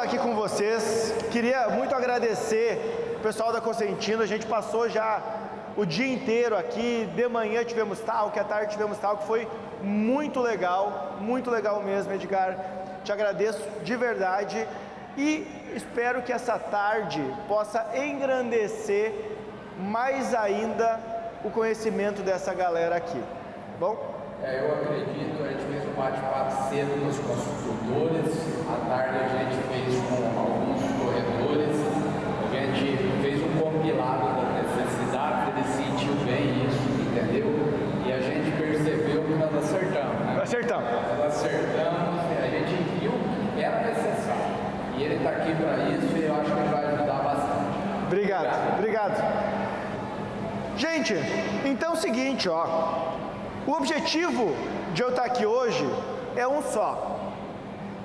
aqui com vocês. Queria muito agradecer o pessoal da Cosentino. A gente passou já o dia inteiro aqui. De manhã tivemos talk, à tarde tivemos talk. Foi muito legal mesmo, Edgar. Te agradeço de verdade e espero que essa tarde possa engrandecer mais ainda o conhecimento dessa galera aqui. Bom? Eu acredito, a gente fez um bate-papo cedo com os consultores, à tarde a gente fez com alguns corretores, a gente fez um compilado das necessidades, ele sentiu bem isso, entendeu? E a gente percebeu que nós acertamos, né? Nós acertamos, a gente viu que era necessário. E ele está aqui para isso e eu acho que ele vai ajudar bastante. Obrigado. Gente, então é o seguinte, ó. O objetivo de eu estar aqui hoje é um só.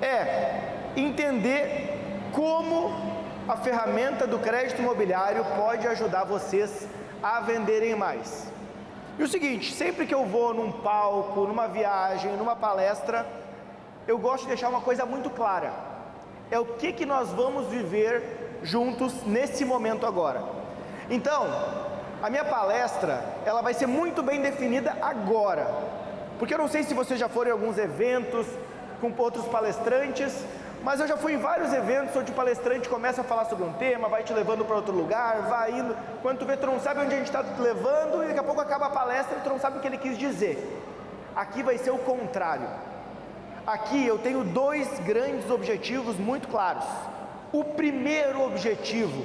É entender como a ferramenta do crédito imobiliário pode ajudar vocês a venderem mais. E o seguinte, sempre que eu vou num palco, numa viagem, numa palestra, eu gosto de deixar uma coisa muito clara. É o que nós vamos viver juntos nesse momento agora. Então, a minha palestra, ela vai ser muito bem definida agora. Porque eu não sei se vocês já foram em alguns eventos com outros palestrantes, mas eu já fui em vários eventos onde o palestrante começa a falar sobre um tema, vai te levando para outro lugar, vai indo. Quando tu vê, tu não sabe onde a gente está te levando e daqui a pouco acaba a palestra e tu não sabe o que ele quis dizer. Aqui vai ser o contrário. Aqui eu tenho dois grandes objetivos muito claros. O primeiro objetivo,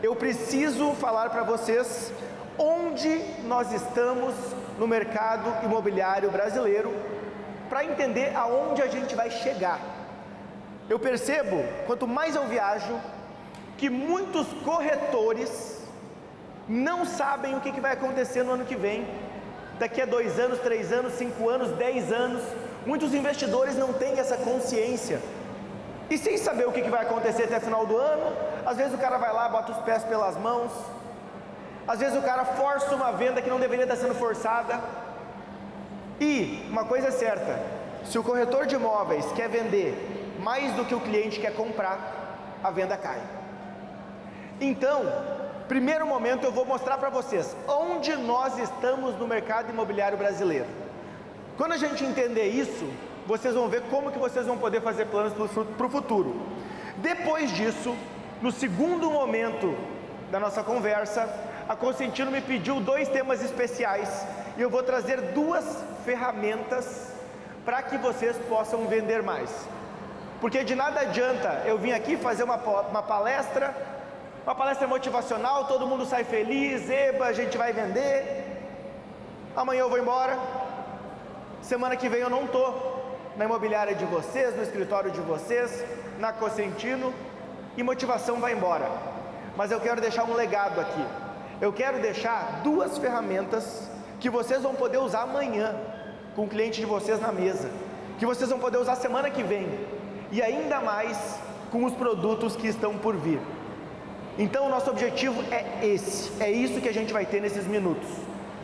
eu preciso falar para vocês onde nós estamos no mercado imobiliário brasileiro para entender aonde a gente vai chegar. Eu percebo, quanto mais eu viajo, que muitos corretores não sabem o que vai acontecer no ano que vem, daqui a 2 anos, 3 anos, 5 anos, 10 anos. Muitos investidores não têm essa consciência. E sem saber o que vai acontecer até o final do ano, às vezes o cara vai lá, bota os pés pelas mãos, às vezes o cara força uma venda que não deveria estar sendo forçada. E uma coisa é certa, se o corretor de imóveis quer vender mais do que o cliente quer comprar, a venda cai. Então, primeiro momento eu vou mostrar para vocês onde nós estamos no mercado imobiliário brasileiro. Quando a gente entender isso, vocês vão ver como que vocês vão poder fazer planos para o futuro. Depois disso, no segundo momento da nossa conversa, a Cosentino me pediu 2 temas especiais e eu vou trazer 2 ferramentas para que vocês possam vender mais. Porque de nada adianta eu vir aqui fazer uma palestra motivacional, todo mundo sai feliz, eba, a gente vai vender, amanhã eu vou embora, semana que vem eu não estou na imobiliária de vocês, no escritório de vocês, na Cosentino, e motivação vai embora. Mas eu quero deixar um legado aqui. Eu quero deixar 2 ferramentas que vocês vão poder usar amanhã com o cliente de vocês na mesa, que vocês vão poder usar semana que vem e ainda mais com os produtos que estão por vir. Então o nosso objetivo é esse, é isso que a gente vai ter nesses minutos.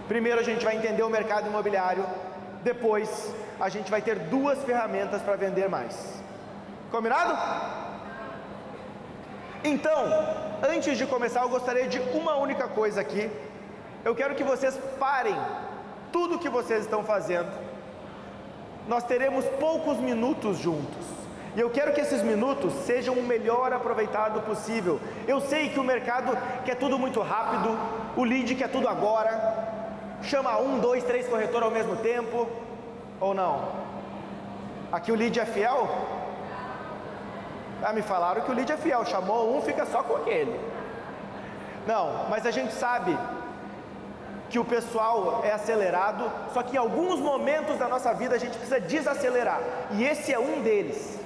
Primeiro a gente vai entender o mercado imobiliário, depois a gente vai ter 2 ferramentas para vender mais. Combinado? Então, antes de começar, eu gostaria de uma única coisa aqui. Eu quero que vocês parem tudo que vocês estão fazendo. Nós teremos poucos minutos juntos. E eu quero que esses minutos sejam o melhor aproveitado possível. Eu sei que o mercado quer tudo muito rápido, o lead quer tudo agora. Chama 1, 2, 3 corretores ao mesmo tempo, ou não? Aqui o lead é fiel? Me falaram que o lead é fiel, chamou um, fica só com aquele. Não, mas a gente sabe que o pessoal é acelerado, só que em alguns momentos da nossa vida a gente precisa desacelerar, e esse é um deles.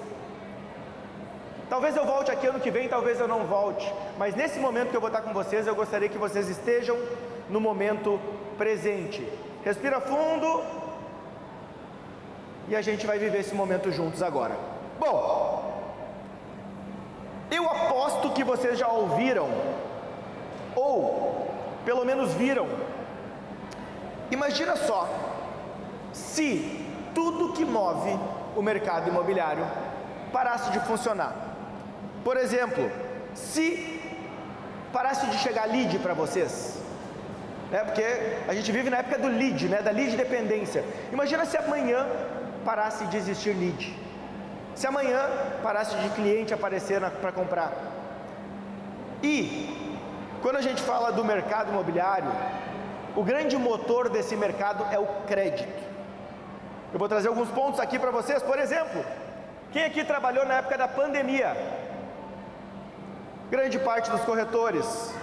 Talvez eu volte aqui ano que vem, talvez eu não volte, mas nesse momento que eu vou estar com vocês, eu gostaria que vocês estejam no momento presente. Respira fundo e a gente vai viver esse momento juntos agora. Bom, eu aposto que vocês já ouviram, ou pelo menos viram. Imagina só, se tudo que move o mercado imobiliário parasse de funcionar. Por exemplo, se parasse de chegar lead para vocês, porque a gente vive na época do lead, da lead dependência. Imagina se amanhã parasse de existir lead, se amanhã parasse de cliente aparecer para comprar. E quando a gente fala do mercado imobiliário, o grande motor desse mercado é o crédito. Eu vou trazer alguns pontos aqui para vocês. Por exemplo, quem aqui trabalhou na época da pandemia? Grande parte dos corretores.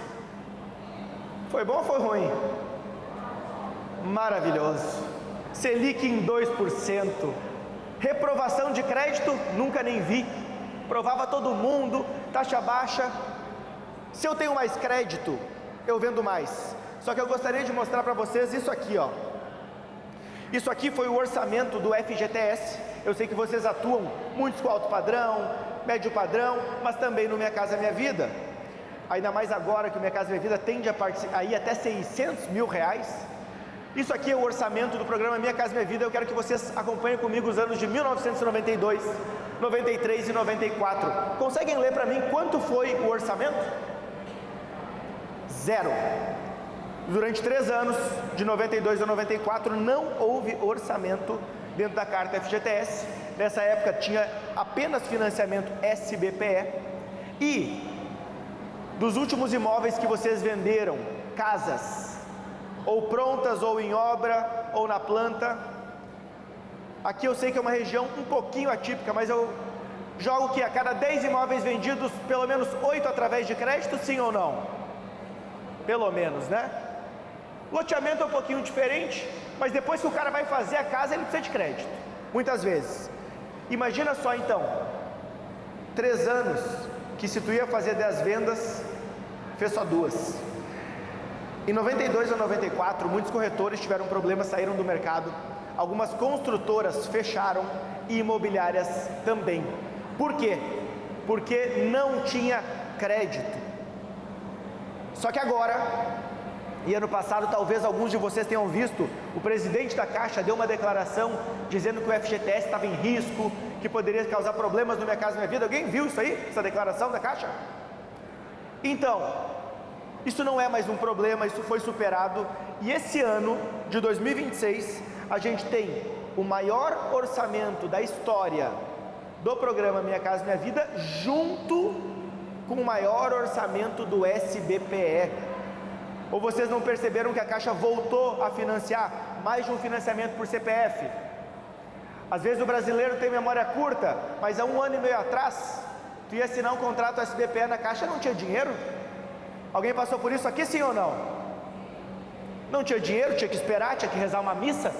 Foi bom ou foi ruim? Maravilhoso. Selic em 2%. Reprovação de crédito, nunca nem vi. Provava todo mundo, taxa baixa. Se eu tenho mais crédito, eu vendo mais. Só que eu gostaria de mostrar para vocês isso aqui, ó. Isso aqui foi o orçamento do FGTS. Eu sei que vocês atuam muitos com alto padrão, médio padrão, mas também no Minha Casa Minha Vida. Ainda mais agora que o Minha Casa Minha Vida tende a ir até 600 mil reais. Isso aqui é o orçamento do programa Minha Casa Minha Vida. Eu quero que vocês acompanhem comigo os anos de 1992, 93 e 94. Conseguem ler para mim quanto foi o orçamento? 0. Durante 3 anos, de 92 a 94, não houve orçamento dentro da carta FGTS. Nessa época tinha apenas financiamento SBPE. E dos últimos imóveis que vocês venderam, casas, ou prontas, ou em obra, ou na planta, aqui eu sei que é uma região um pouquinho atípica, mas eu jogo que a cada 10 imóveis vendidos, pelo menos 8 através de crédito, sim ou não? Pelo menos, né? Loteamento é um pouquinho diferente, mas depois que o cara vai fazer a casa, ele precisa de crédito, muitas vezes. Imagina só então, 3 anos, que se tu ia fazer 10 vendas, fez só 2. Em 92 a 94, muitos corretores tiveram problemas, saíram do mercado. Algumas construtoras fecharam e imobiliárias também. Por quê? Porque não tinha crédito. Só que agora, e ano passado talvez alguns de vocês tenham visto, o presidente da Caixa deu uma declaração dizendo que o FGTS estava em risco, que poderia causar problemas no Minha Casa Minha Vida. Alguém viu isso aí? Essa declaração da Caixa? Então, isso não é mais um problema, isso foi superado. E esse ano de 2026, a gente tem o maior orçamento da história do programa Minha Casa Minha Vida, junto com o maior orçamento do SBPE. Ou vocês não perceberam que a Caixa voltou a financiar mais de um financiamento por CPF? Às vezes o brasileiro tem memória curta, mas há 1 ano e meio atrás, tu ia assinar um contrato SBPE na Caixa, não tinha dinheiro? Alguém passou por isso aqui, sim ou não? Não tinha dinheiro, tinha que esperar, tinha que rezar uma missa,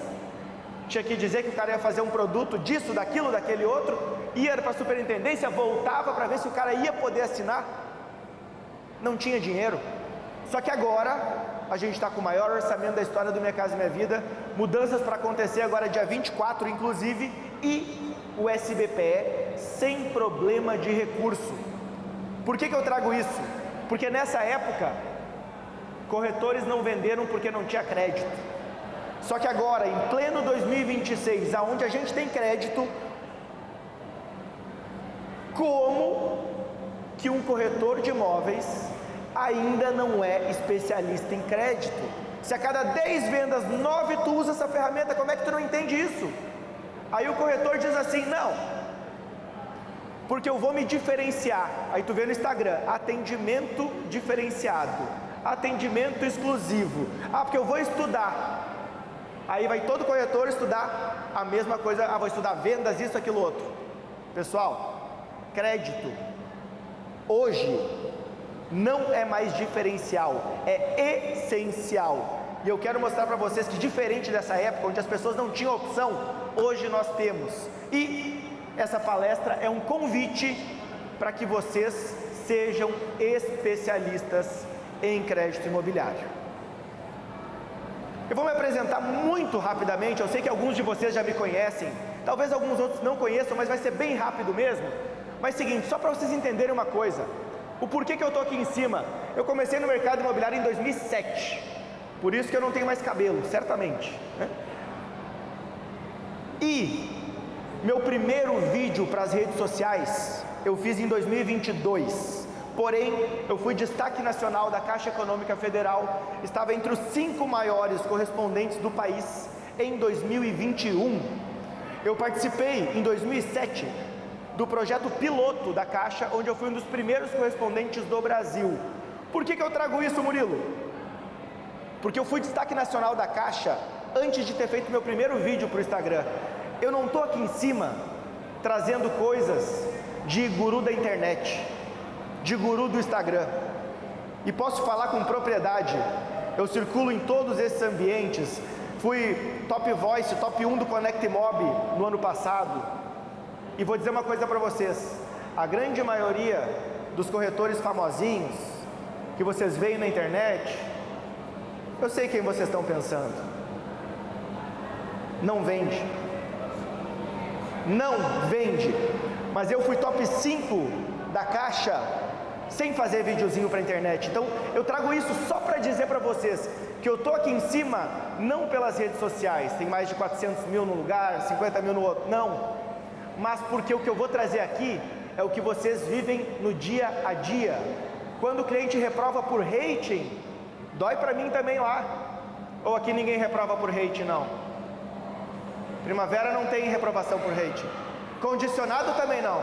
tinha que dizer que o cara ia fazer um produto disso, daquilo, daquele outro, ia para a superintendência, voltava para ver se o cara ia poder assinar. Não tinha dinheiro. Só que agora, a gente está com o maior orçamento da história do Minha Casa Minha Vida, mudanças para acontecer agora dia 24 inclusive, e o SBPE sem problema de recurso. Por que eu trago isso? Porque nessa época, corretores não venderam porque não tinha crédito. Só que agora, em pleno 2026, aonde a gente tem crédito, como que um corretor de imóveis ainda não é especialista em crédito? Se a cada 10 vendas, 9 tu usa essa ferramenta, como é que tu não entende isso? Aí o corretor diz assim, não, porque eu vou me diferenciar. Aí tu vê no Instagram, atendimento diferenciado, atendimento exclusivo. Porque eu vou estudar. Aí vai todo corretor estudar a mesma coisa. Vou estudar vendas, isso, aquilo, outro. Pessoal, crédito hoje não é mais diferencial, é essencial. E eu quero mostrar para vocês que, diferente dessa época onde as pessoas não tinham opção, hoje nós temos. E essa palestra é um convite para que vocês sejam especialistas em crédito imobiliário. Eu vou me apresentar muito rapidamente. Eu sei que alguns de vocês já me conhecem, talvez alguns outros não conheçam, mas vai ser bem rápido mesmo. Mas seguinte, só para vocês entenderem uma coisa, o porquê que eu estou aqui em cima. Eu comecei no mercado imobiliário em 2007, por isso que eu não tenho mais cabelo, certamente, né? E meu primeiro vídeo para as redes sociais eu fiz em 2022. Porém, eu fui destaque nacional da Caixa Econômica Federal, estava entre os 5 maiores correspondentes do país em 2021. Eu participei em 2007 do projeto piloto da Caixa, onde eu fui um dos primeiros correspondentes do Brasil. Por que eu trago isso, Murilo? Porque eu fui destaque nacional da Caixa antes de ter feito meu primeiro vídeo para o Instagram. Eu não estou aqui em cima trazendo coisas de guru da internet, de guru do Instagram, e posso falar com propriedade. Eu circulo em todos esses ambientes, fui top voice, top 1 do Connect Mob no ano passado, e vou dizer uma coisa para vocês: a grande maioria dos corretores famosinhos que vocês veem na internet, eu sei quem vocês estão pensando, não vende, mas eu fui top 5 da Caixa sem fazer videozinho para a internet. Então eu trago isso só para dizer para vocês que eu estou aqui em cima não pelas redes sociais, tem mais de 400 mil no lugar, 50 mil no outro, não, mas porque o que eu vou trazer aqui é o que vocês vivem no dia a dia. Quando o cliente reprova por rating, dói para mim também lá. Ou aqui ninguém reprova por rating, não? Primavera não tem reprovação por rating. Condicionado também não.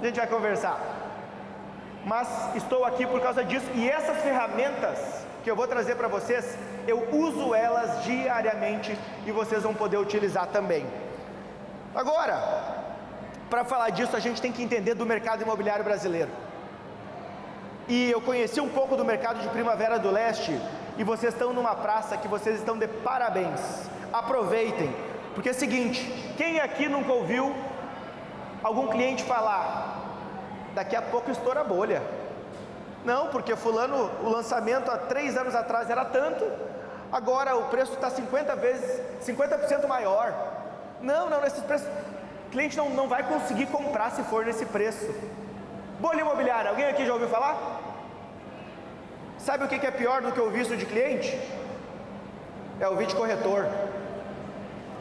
A gente vai conversar. Mas estou aqui por causa disso, e essas ferramentas que eu vou trazer para vocês, eu uso elas diariamente e vocês vão poder utilizar também. Agora, para falar disso, a gente tem que entender do mercado imobiliário brasileiro. E eu conheci um pouco do mercado de Primavera do Leste, e vocês estão numa praça que vocês estão de parabéns. Aproveitem, porque é o seguinte: quem aqui nunca ouviu algum cliente falar, daqui a pouco estoura a bolha? Não, porque fulano, o lançamento há 3 anos atrás era tanto, agora o preço está 50% maior. Não, esses preços, o cliente não vai conseguir comprar se for nesse preço. Bolha imobiliária, alguém aqui já ouviu falar? Sabe o que é pior do que ouvir isso de cliente? É ouvir de corretor,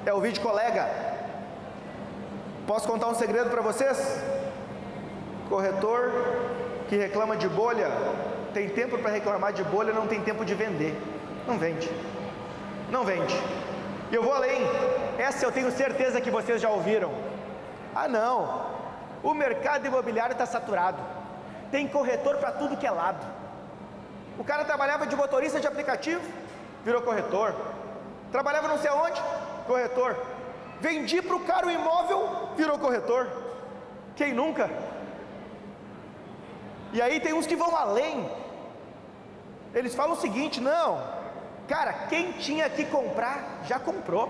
é ouvir de colega. Posso contar um segredo para vocês? Corretor que reclama de bolha, tem tempo para reclamar de bolha, não tem tempo de vender. Não vende. E eu vou além, essa eu tenho certeza que vocês já ouviram. Ah não, o mercado imobiliário está saturado, tem corretor para tudo que é lado. O cara trabalhava de motorista de aplicativo, virou corretor. Trabalhava não sei aonde, corretor. Vendi para o cara o imóvel, virou corretor. Quem nunca? E aí tem uns que vão além. Eles falam o seguinte: não, cara, quem tinha que comprar, já comprou.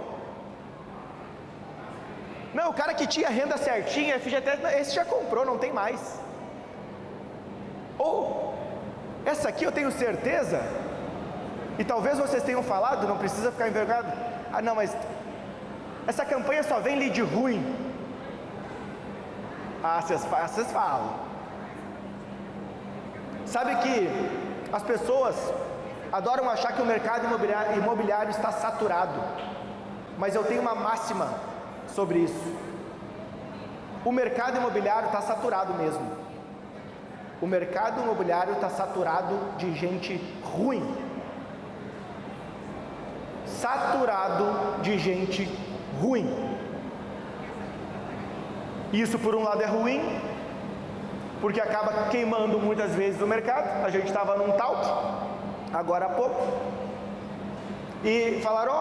Não, o cara que tinha renda certinha, FGTS, esse já comprou, não tem mais. Ou, essa aqui eu tenho certeza, e talvez vocês tenham falado, não precisa ficar envergonhado. Ah não, mas essa campanha só vem lead ruim. Ah, vocês falam. Sabe que as pessoas adoram achar que o mercado imobiliário está saturado, mas eu tenho uma máxima sobre isso: o mercado imobiliário está saturado mesmo. O mercado imobiliário está saturado de gente ruim. Saturado de gente ruim. Isso por um lado é ruim, porque acaba queimando muitas vezes o mercado. A gente estava num talk agora há pouco e falaram: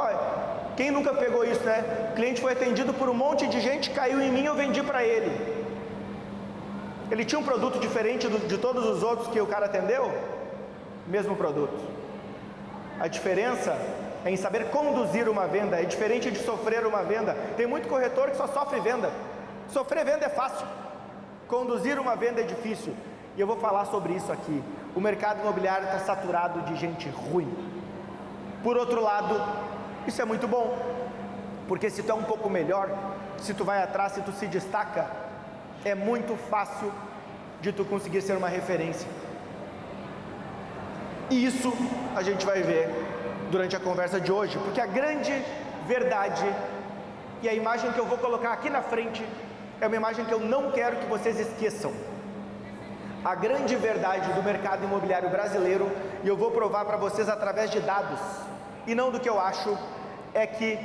quem nunca pegou isso, né? O cliente foi atendido por um monte de gente, caiu em mim, eu vendi para ele. Ele tinha um produto diferente de todos os outros que o cara atendeu? Mesmo produto. A diferença é em saber conduzir uma venda, é diferente de sofrer uma venda. Tem muito corretor que só sofre venda. Sofrer venda é fácil, conduzir uma venda é difícil. E eu vou falar sobre isso aqui. O mercado imobiliário está saturado de gente ruim. Por outro lado, isso é muito bom, porque se tu é um pouco melhor, se tu vai atrás, se tu se destaca, é muito fácil de tu conseguir ser uma referência. E isso a gente vai ver durante a conversa de hoje, porque a grande verdade, e a imagem que eu vou colocar aqui na frente, é uma imagem que eu não quero que vocês esqueçam. A grande verdade do mercado imobiliário brasileiro, e eu vou provar para vocês através de dados, e não do que eu acho, é que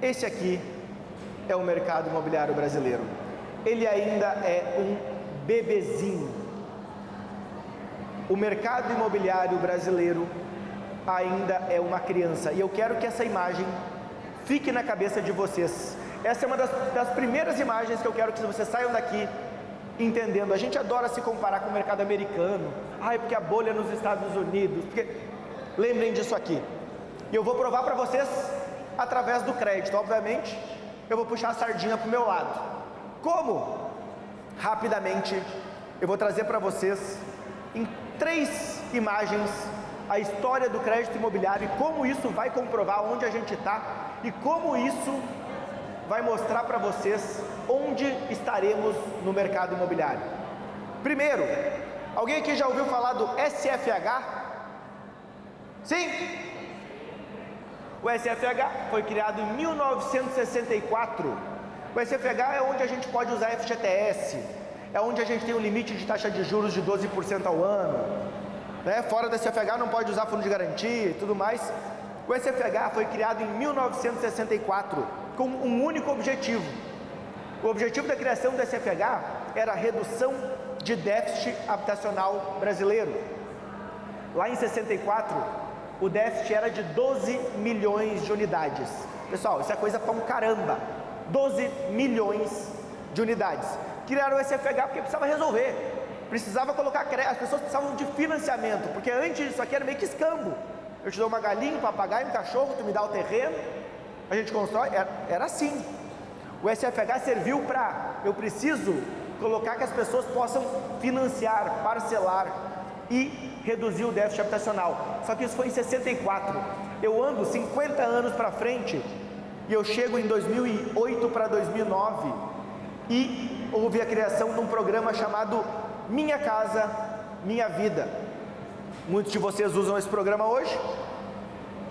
esse aqui é o mercado imobiliário brasileiro. Ele ainda é um bebezinho. O mercado imobiliário brasileiro ainda é uma criança, e eu quero que essa imagem fique na cabeça de vocês. Essa é uma das primeiras imagens que eu quero que vocês saiam daqui entendendo. A gente adora se comparar com o mercado americano, porque a bolha nos Estados Unidos, lembrem disso aqui, e eu vou provar para vocês através do crédito. Obviamente eu vou puxar a sardinha para o meu lado. Como? Rapidamente eu vou trazer para vocês em 3 imagens a história do crédito imobiliário e como isso vai comprovar onde a gente está e como isso vai mostrar para vocês onde estaremos no mercado imobiliário. Primeiro, alguém aqui já ouviu falar do SFH? Sim? O SFH foi criado em 1964. O SFH é onde a gente pode usar FGTS, é onde a gente tem um limite de taxa de juros de 12% ao ano, né? Fora do SFH não pode usar fundo de garantia e tudo mais. O SFH foi criado em 1964 com um único objetivo. O objetivo da criação do SFH era a redução de déficit habitacional brasileiro. Lá em 64, o déficit era de 12 milhões de unidades. Pessoal, isso é coisa pra um caramba. 12 milhões de unidades. Criaram o SFH porque precisava resolver. Precisava colocar crédito, as pessoas precisavam de financiamento, porque antes isso aqui era meio que escambo. Eu te dou uma galinha, um papagaio, um cachorro, tu me dá o terreno, a gente constrói, era assim. O SFH serviu para, eu preciso colocar que as pessoas possam financiar, parcelar e reduzir o déficit habitacional. Só que isso foi em 64, eu ando 50 anos para frente, e eu chego em 2008 para 2009, e houve a criação de um programa chamado Minha Casa, Minha Vida. Muitos de vocês usam esse programa hoje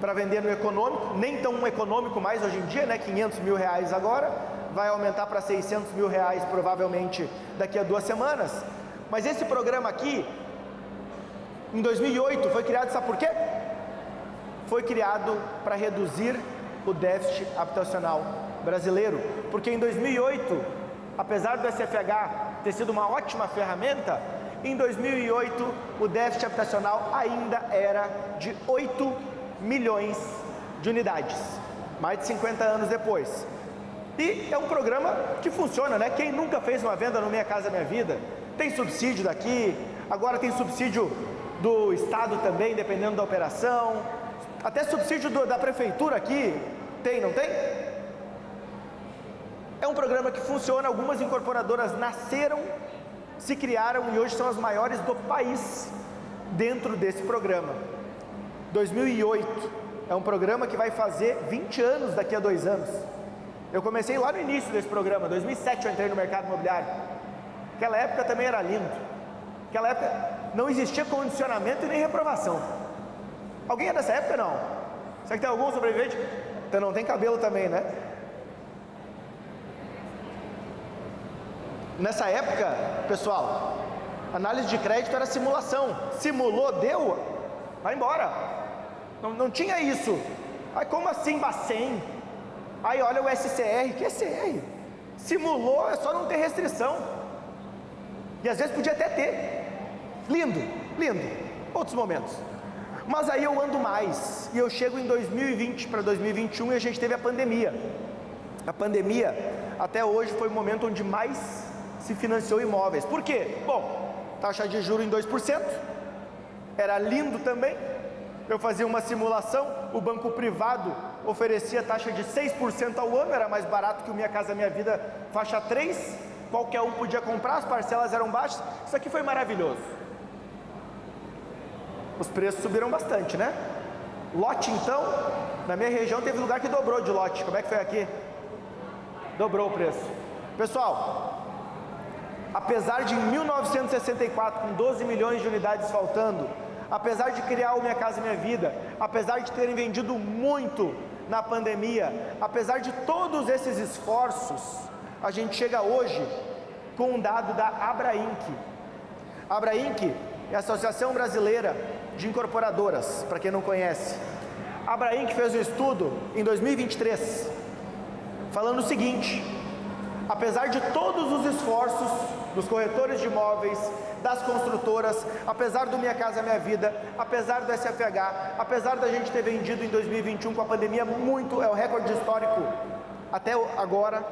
para vender no econômico, nem tão econômico mais hoje em dia, né? 500 mil reais agora, vai aumentar para 600 mil reais provavelmente daqui a 2 semanas. Mas esse programa aqui, em 2008, foi criado, sabe por quê? Foi criado para reduzir o déficit habitacional brasileiro, porque em 2008, apesar do SFH ter sido uma ótima ferramenta, em 2008 o déficit habitacional ainda era de 8 milhões de unidades, mais de 50 anos depois. E é um programa que funciona, né? Quem nunca fez uma venda no Minha Casa Minha Vida, tem subsídio daqui, agora tem subsídio do Estado também, dependendo da operação, até subsídio da prefeitura aqui, tem, não tem? É um programa que funciona, algumas incorporadoras nasceram, se criaram e hoje são as maiores do país dentro desse programa. 2008 é um programa que vai fazer 20 anos daqui a 2 anos. Eu comecei lá no início desse programa, 2007 eu entrei no mercado imobiliário. Aquela época também era lindo. Aquela época não existia condicionamento e nem reprovação. Alguém é dessa época? Não. Será que tem algum sobrevivente? Então não tem cabelo também, né? Nessa época, pessoal, análise de crédito era simulação. Simulou, deu, vai embora. Não tinha isso. Aí como assim Bacen? Aí olha o SCR, que é SCR? Simulou, é só não ter restrição. E às vezes podia até ter. Lindo, lindo. Outros momentos. Mas aí eu ando mais. E eu chego em 2020 para 2021 e a gente teve a pandemia. A pandemia, até hoje, foi o momento onde mais se financiou imóveis. Por quê? Bom, taxa de juros em 2%, era lindo também. Eu fazia uma simulação, o banco privado oferecia taxa de 6% ao ano, era mais barato que o Minha Casa Minha Vida faixa 3, qualquer um podia comprar, as parcelas eram baixas. Isso aqui foi maravilhoso. Os preços subiram bastante, né? Lote então, na minha região teve lugar que dobrou de lote. Como é que foi aqui? Dobrou o preço. Pessoal, apesar de em 1964, com 12 milhões de unidades faltando, apesar de criar o Minha Casa Minha Vida, apesar de terem vendido muito na pandemia, apesar de todos esses esforços, a gente chega hoje com um dado da Abrainc. A Abrainc é a Associação Brasileira de Incorporadoras, para quem não conhece. A Abrainc fez um estudo em 2023, falando o seguinte: apesar de todos os esforços dos corretores de imóveis, das construtoras, apesar do Minha Casa Minha Vida, apesar do SFH, apesar da gente ter vendido em 2021 com a pandemia muito, é o recorde histórico até agora,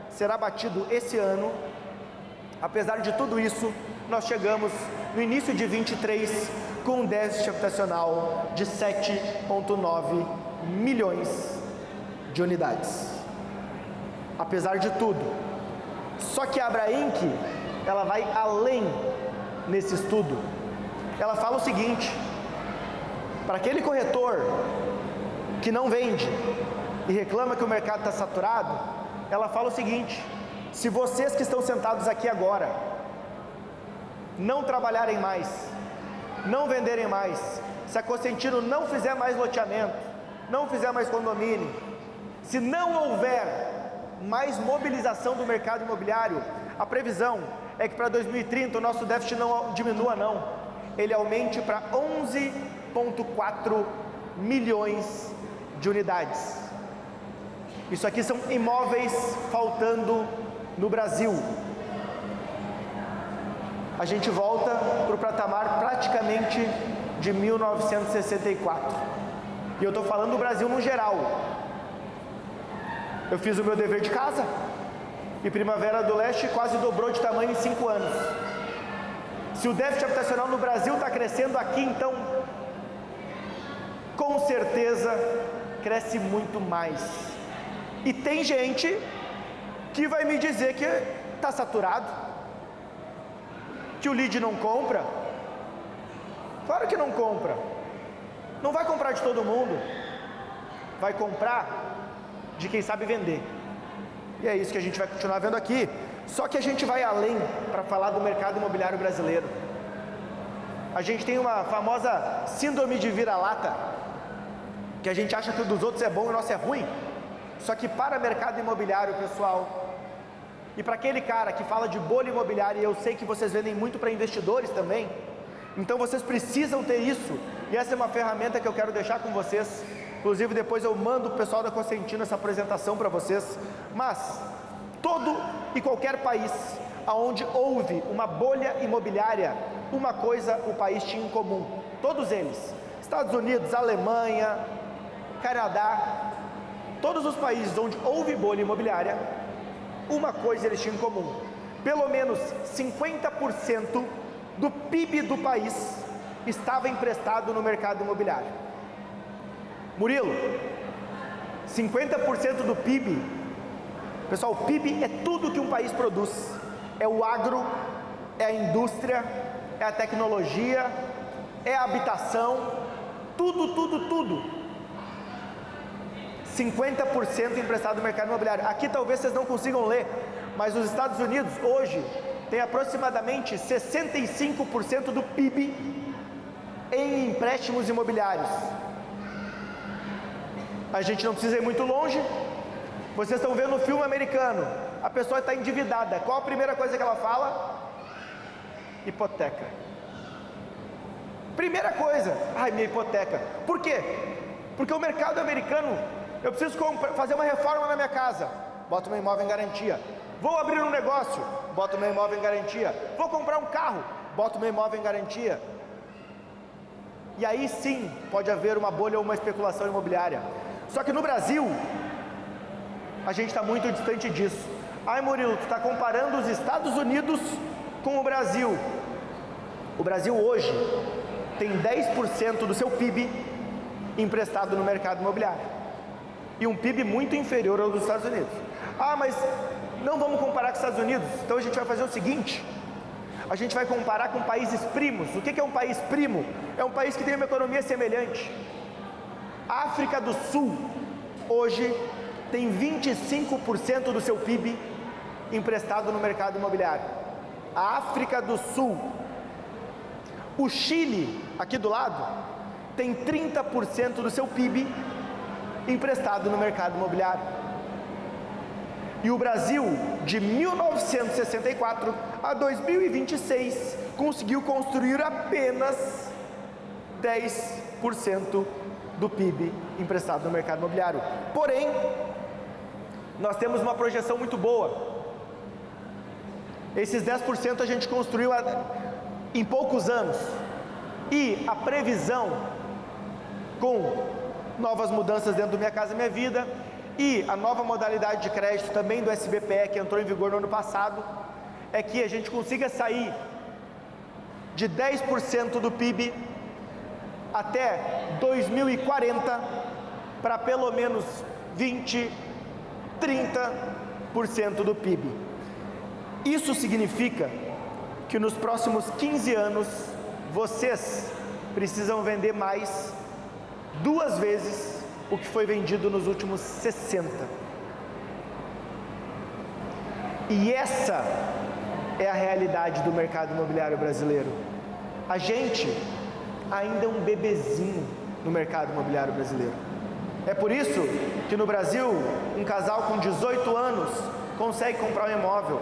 será batido esse ano. Apesar de tudo isso, nós chegamos no início de 23 com um déficit habitacional de 7,9 milhões de unidades. Apesar de tudo. Só que a Abrainc, ela vai além nesse estudo. Ela fala o seguinte: para aquele corretor que não vende e reclama que o mercado está saturado, ela fala o seguinte: se vocês que estão sentados aqui agora não trabalharem mais, não venderem mais, se a Cosentino não fizer mais loteamento, não fizer mais condomínio, se não houver mais mobilização do mercado imobiliário, a previsão é que para 2030 o nosso déficit não diminua não, ele aumente para 11,4 milhões de unidades. Isso aqui são imóveis faltando no Brasil. A gente volta para o patamar praticamente de 1964. E eu estou falando do Brasil no geral. Eu fiz o meu dever de casa e Primavera do Leste quase dobrou de tamanho em 5 anos. Se o déficit habitacional no Brasil está crescendo aqui, então com certeza cresce muito mais. E tem gente que vai me dizer que está saturado, que o lead não compra. Claro que não compra. Não vai comprar de todo mundo, vai comprar de quem sabe vender. E é isso que a gente vai continuar vendo aqui. Só que a gente vai além para falar do mercado imobiliário brasileiro. A gente tem uma famosa síndrome de vira-lata, que a gente acha que o dos outros é bom e o nosso é ruim. Só que para o mercado imobiliário, pessoal, e para aquele cara que fala de bolha imobiliária, e eu sei que vocês vendem muito para investidores também, então vocês precisam ter isso, e essa é uma ferramenta que eu quero deixar com vocês. Inclusive depois eu mando o pessoal da Cosentino essa apresentação para vocês. Mas todo e qualquer país onde houve uma bolha imobiliária, uma coisa o país tinha em comum, todos eles: Estados Unidos, Alemanha, Canadá, todos os países onde houve bolha imobiliária, uma coisa eles tinham em comum: pelo menos 50% do PIB do país estava emprestado no mercado imobiliário. Murilo, 50% do PIB, pessoal, o PIB é tudo que um país produz, é o agro, é a indústria, é a tecnologia, é a habitação, tudo. 50% emprestado no mercado imobiliário. Aqui talvez vocês não consigam ler, mas os Estados Unidos hoje tem aproximadamente 65% do PIB em empréstimos imobiliários. A gente não precisa ir muito longe. Vocês estão vendo o filme americano, a pessoa está endividada, qual a primeira coisa que ela fala? Hipoteca. Primeira coisa: ai, minha hipoteca. Por quê? Porque o mercado americano, eu preciso fazer uma reforma na minha casa, boto meu imóvel em garantia. Vou abrir um negócio, boto meu imóvel em garantia. Vou comprar um carro, boto meu imóvel em garantia. E aí sim pode haver uma bolha ou uma especulação imobiliária. Só que no Brasil a gente está muito distante disso. Ai, Murilo, tu está comparando os Estados Unidos com o Brasil. O Brasil hoje tem 10% do seu PIB emprestado no mercado imobiliário, e um PIB muito inferior ao dos Estados Unidos. Ah, mas não vamos comparar com os Estados Unidos. Então a gente vai fazer o seguinte: a gente vai comparar com países primos. O que é um país primo? É um país que tem uma economia semelhante. A África do Sul hoje tem 25% do seu PIB emprestado no mercado imobiliário. A África do Sul. O Chile, aqui do lado, tem 30% do seu PIB emprestado no mercado imobiliário. E o Brasil, de 1964 a 2026, conseguiu construir apenas 10% do PIB emprestado no mercado imobiliário. Porém, nós temos uma projeção muito boa. Esses 10% a gente construiu em poucos anos. E a previsão, com novas mudanças dentro do Minha Casa Minha Vida e a nova modalidade de crédito também do SBPE, que entrou em vigor no ano passado, é que a gente consiga sair de 10% do PIB até 2040 para pelo menos 20, 30% do PIB. Isso significa que nos próximos 15 anos vocês precisam vender mais 2 vezes o que foi vendido nos últimos 60. E essa é a realidade do mercado imobiliário brasileiro. A gente ainda é um bebezinho no mercado imobiliário brasileiro. É por isso que no Brasil, um casal com 18 anos consegue comprar um imóvel,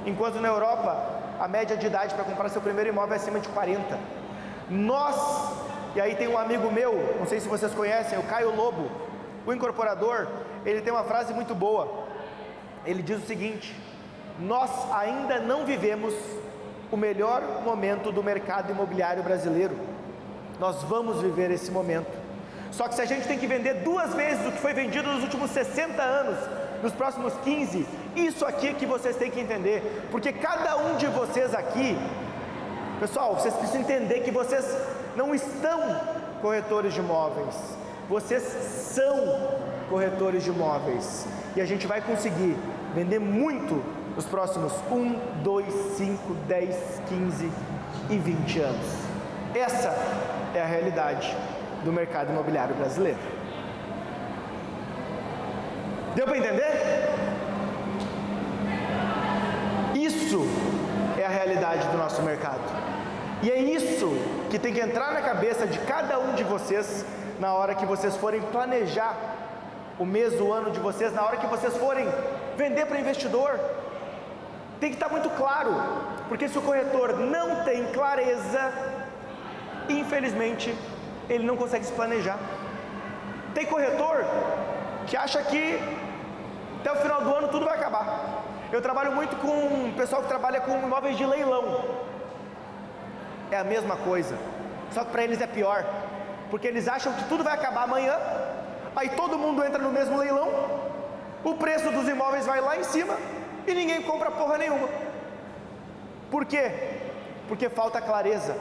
enquanto na Europa, a média de idade para comprar seu primeiro imóvel é acima de 40. E aí tem um amigo meu, não sei se vocês conhecem, o Caio Lobo, o incorporador, ele tem uma frase muito boa. Ele diz o seguinte: nós ainda não vivemos o melhor momento do mercado imobiliário brasileiro. Nós vamos viver esse momento. Só que se a gente tem que vender 2 vezes o que foi vendido nos últimos 60 anos, nos próximos 15, isso aqui é que vocês têm que entender, porque cada um de vocês aqui, pessoal, vocês precisam entender que vocês não estão corretores de imóveis, vocês são corretores de imóveis, e a gente vai conseguir vender muito nos próximos 1, 2, 5, 10, 15 e 20 anos. Essa é a realidade do mercado imobiliário brasileiro. Deu para entender? Isso é a realidade do nosso mercado. E é isso que tem que entrar na cabeça de cada um de vocês na hora que vocês forem planejar o mês, o ano de vocês, na hora que vocês forem vender para investidor. Tem que estar muito claro, porque se o corretor não tem clareza, infelizmente, ele não consegue se planejar. Tem corretor que acha que até o final do ano tudo vai acabar. Eu trabalho muito com um pessoal que trabalha com imóveis de leilão. É a mesma coisa, só que para eles é pior, porque eles acham que tudo vai acabar amanhã, aí todo mundo entra no mesmo leilão, o preço dos imóveis vai lá em cima e ninguém compra porra nenhuma. Por quê? Porque falta clareza.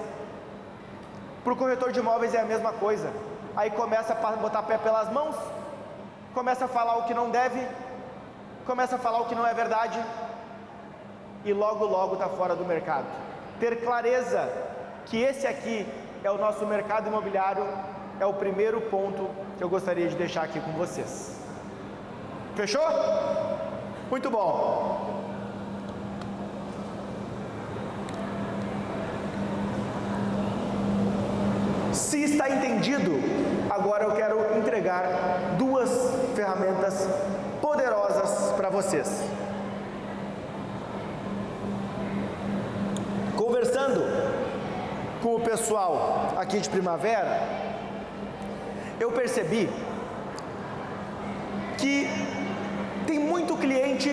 Para o corretor de imóveis é a mesma coisa. Aí começa a botar pé pelas mãos, começa a falar o que não deve, começa a falar o que não é verdade, e logo está fora do mercado. Ter clareza que esse aqui é o nosso mercado imobiliário é o primeiro ponto que eu gostaria de deixar aqui com vocês. Fechou? Muito bom. Se está entendido, agora eu quero entregar 2 ferramentas poderosas para vocês. Conversando com o pessoal aqui de Primavera, eu percebi que tem muito cliente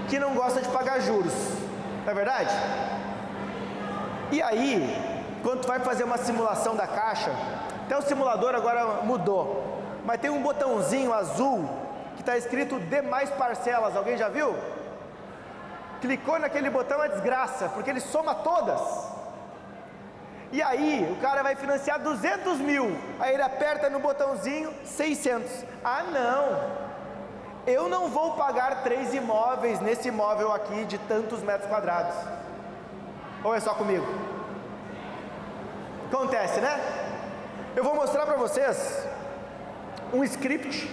que não gosta de pagar juros, não é verdade? E aí, quando tu vai fazer uma simulação da Caixa, até o simulador agora mudou, mas tem um botãozinho azul que está escrito demais parcelas, alguém já viu? Clicou naquele botão é desgraça, porque ele soma todas. E aí o cara vai financiar 200 mil, aí ele aperta no botãozinho 600. Ah não, eu não vou pagar 3 imóveis nesse imóvel aqui de tantos metros quadrados. Ou é só comigo? Acontece, né? Eu vou mostrar para vocês um script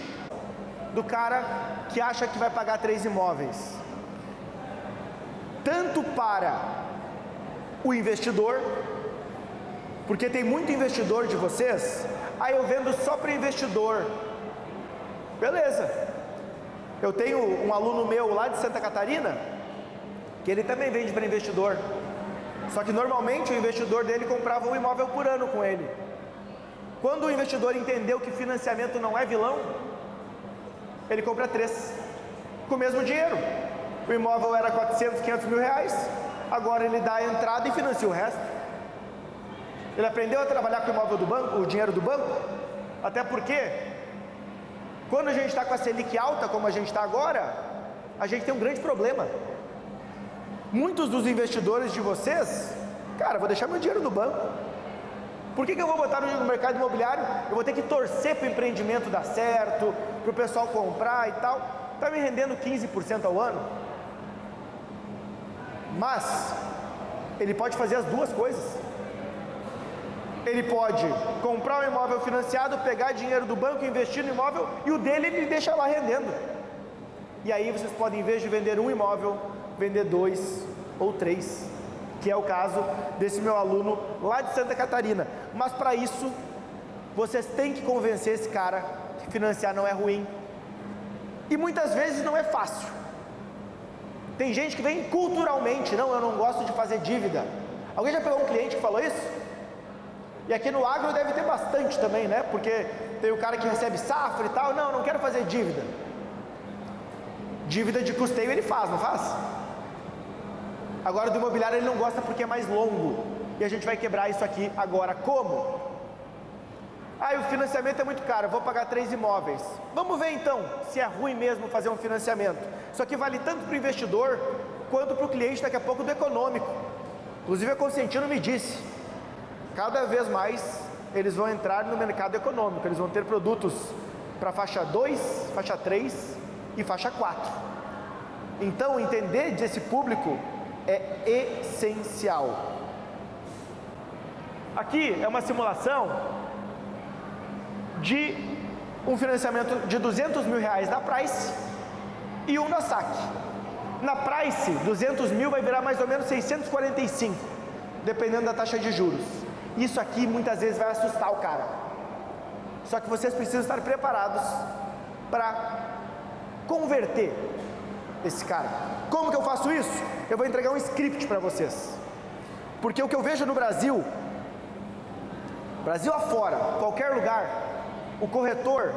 do cara que acha que vai pagar 3 imóveis. Tanto para o investidor, porque tem muito investidor de vocês, aí eu vendo só para investidor. Beleza. Eu tenho um aluno meu lá de Santa Catarina, que ele também vende para investidor, só que normalmente o investidor dele comprava um imóvel por ano com ele. Quando o investidor entendeu que financiamento não é vilão, ele compra 3, com o mesmo dinheiro. O imóvel era 400, 500 mil reais, agora ele dá a entrada e financia o resto. Ele aprendeu a trabalhar com o imóvel do banco, o dinheiro do banco, até porque, quando a gente está com a Selic alta, como a gente está agora, a gente tem um grande problema. Muitos dos investidores de vocês, cara, vou deixar meu dinheiro no banco. Por que eu vou botar no mercado imobiliário? Eu vou ter que torcer para o empreendimento dar certo, para o pessoal comprar e tal. Está me rendendo 15% ao ano. Mas, ele pode fazer as duas coisas. Ele pode comprar um imóvel financiado, pegar dinheiro do banco, investir no imóvel, e o dele ele deixa lá rendendo. E aí vocês podem, em vez de vender um imóvel, vender 2 ou 3, que é o caso desse meu aluno lá de Santa Catarina. Mas para isso, vocês têm que convencer esse cara que financiar não é ruim. E muitas vezes não é fácil. Tem gente que vem culturalmente, não, eu não gosto de fazer dívida. Alguém já pegou um cliente que falou isso? E aqui no agro deve ter bastante também, né? Porque tem o cara que recebe safra e tal, não quero fazer dívida. Dívida de custeio ele faz, não faz? Agora do imobiliário ele não gosta porque é mais longo. E a gente vai quebrar isso aqui agora. Como? O financiamento é muito caro, vou pagar 3 imóveis. Vamos ver então se é ruim mesmo fazer um financiamento. Isso aqui vale tanto para o investidor quanto para o cliente daqui a pouco do econômico. Inclusive a Consentino me disse, cada vez mais eles vão entrar no mercado econômico. Eles vão ter produtos para faixa 2, faixa 3 e faixa 4. Então entender desse público é essencial. Aqui é uma simulação de um financiamento de 200 mil reais na Price e um na SAC. Na Price, 200 mil vai virar mais ou menos 645, dependendo da taxa de juros. Isso aqui muitas vezes vai assustar o cara. Só que vocês precisam estar preparados para converter esse cara. Como que eu faço isso? Eu vou entregar um script para vocês. Porque o que eu vejo no Brasil afora, qualquer lugar, o corretor,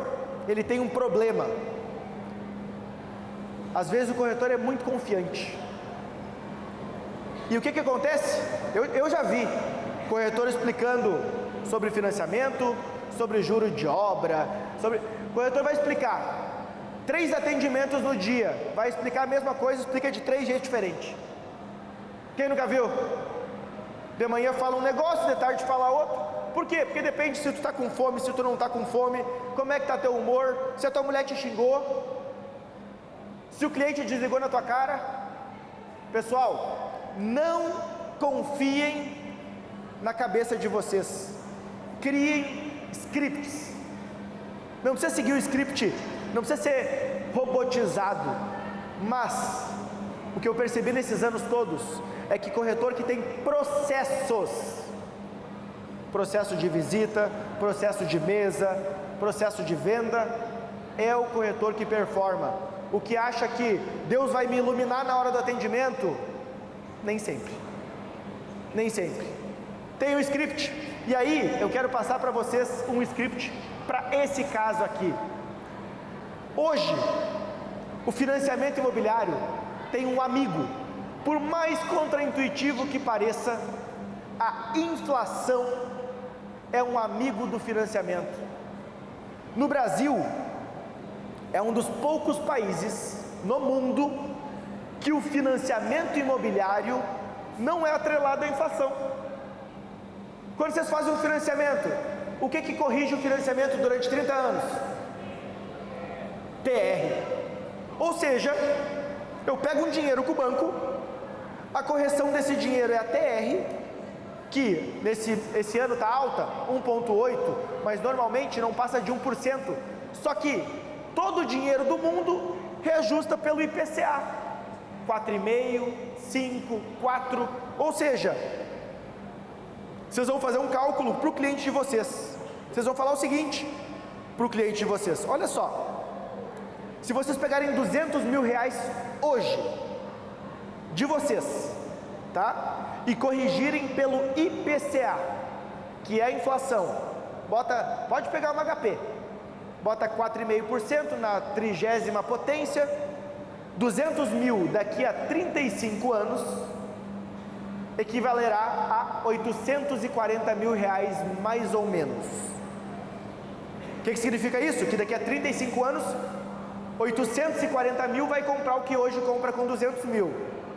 ele tem um problema. Às vezes o corretor é muito confiante. E o que acontece? Eu já vi corretor explicando sobre financiamento, sobre juros de obra, o corretor vai explicar 3 atendimentos no dia, vai explicar a mesma coisa, explica de 3 jeitos diferentes. Quem nunca viu? De manhã fala um negócio, de tarde fala outro. Por quê? Porque depende se tu está com fome, se tu não está com fome, como é que está teu humor, se a tua mulher te xingou, se o cliente desligou na tua cara. Pessoal, não confiem na cabeça de vocês. Criem scripts. Não precisa seguir o script, não precisa ser robotizado, mas o que eu percebi nesses anos todos é que corretor que tem processos, processo de visita, processo de mesa, processo de venda, é o corretor que performa. O que acha que Deus vai me iluminar na hora do atendimento, nem sempre. Tem um script, e aí eu quero passar para vocês um script para esse caso aqui. Hoje, o financiamento imobiliário tem um amigo, por mais contraintuitivo que pareça, a inflação é um amigo do financiamento. No Brasil, é um dos poucos países no mundo que o financiamento imobiliário não é atrelado à inflação. Quando vocês fazem um financiamento, o que corrige o financiamento durante 30 anos? TR. Ou seja, eu pego um dinheiro com o banco, a correção desse dinheiro é a TR, que esse ano está alta, 1,8%, mas normalmente não passa de 1%. Só que todo o dinheiro do mundo reajusta pelo IPCA, 4,5%, 5%, 4%. Ou seja, vocês vão fazer um cálculo para o cliente de vocês. Vocês vão falar o seguinte para o cliente de vocês: olha só, Se vocês pegarem 200 mil reais hoje, de vocês, tá? E corrigirem pelo IPCA, que é a inflação, pode pegar uma HP, bota 4,5% na 30ª potência, 200 mil daqui a 35 anos, equivalerá a 840 mil reais, mais ou menos. O que significa isso? Que daqui a 35 anos, 840 mil vai comprar o que hoje compra com 200 mil,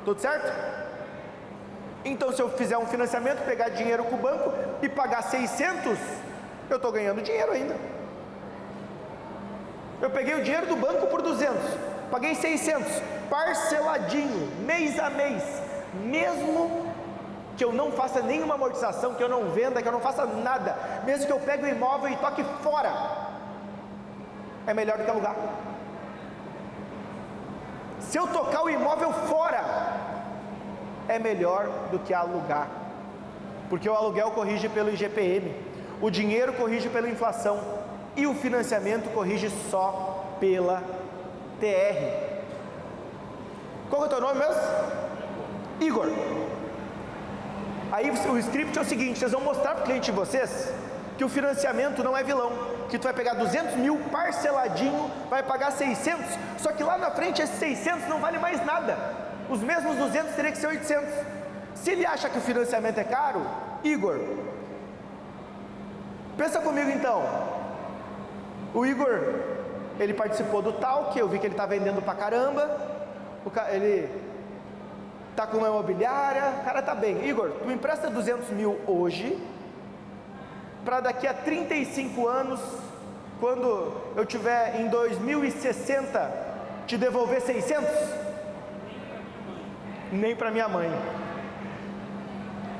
tudo certo? Então, se eu fizer um financiamento, pegar dinheiro com o banco e pagar 600, eu estou ganhando dinheiro ainda. Eu peguei o dinheiro do banco por 200, paguei 600, parceladinho, mês a mês, mesmo que eu não faça nenhuma amortização, que eu não venda, que eu não faça nada, mesmo que eu pegue o imóvel e toque fora, é melhor do que alugar. Se eu tocar o imóvel fora, é melhor do que alugar, porque o aluguel corrige pelo IGPM, o dinheiro corrige pela inflação e o financiamento corrige só pela TR. Qual é o teu nome mesmo? Igor. Aí o script é o seguinte: vocês vão mostrar para o cliente de vocês que o financiamento não é vilão, que tu vai pegar 200 mil parceladinho, vai pagar 600, só que lá na frente esses 600 não vale mais nada, os mesmos 200 teria que ser 800. Se ele acha que o financiamento é caro, Igor, pensa comigo então, o Igor, ele participou do Talk, eu vi que ele está vendendo pra caramba, ele está com uma imobiliária, o cara está bem. Igor, tu me empresta 200 mil hoje, para daqui a 35 anos, quando eu tiver em 2060, te devolver 600? Nem para minha mãe.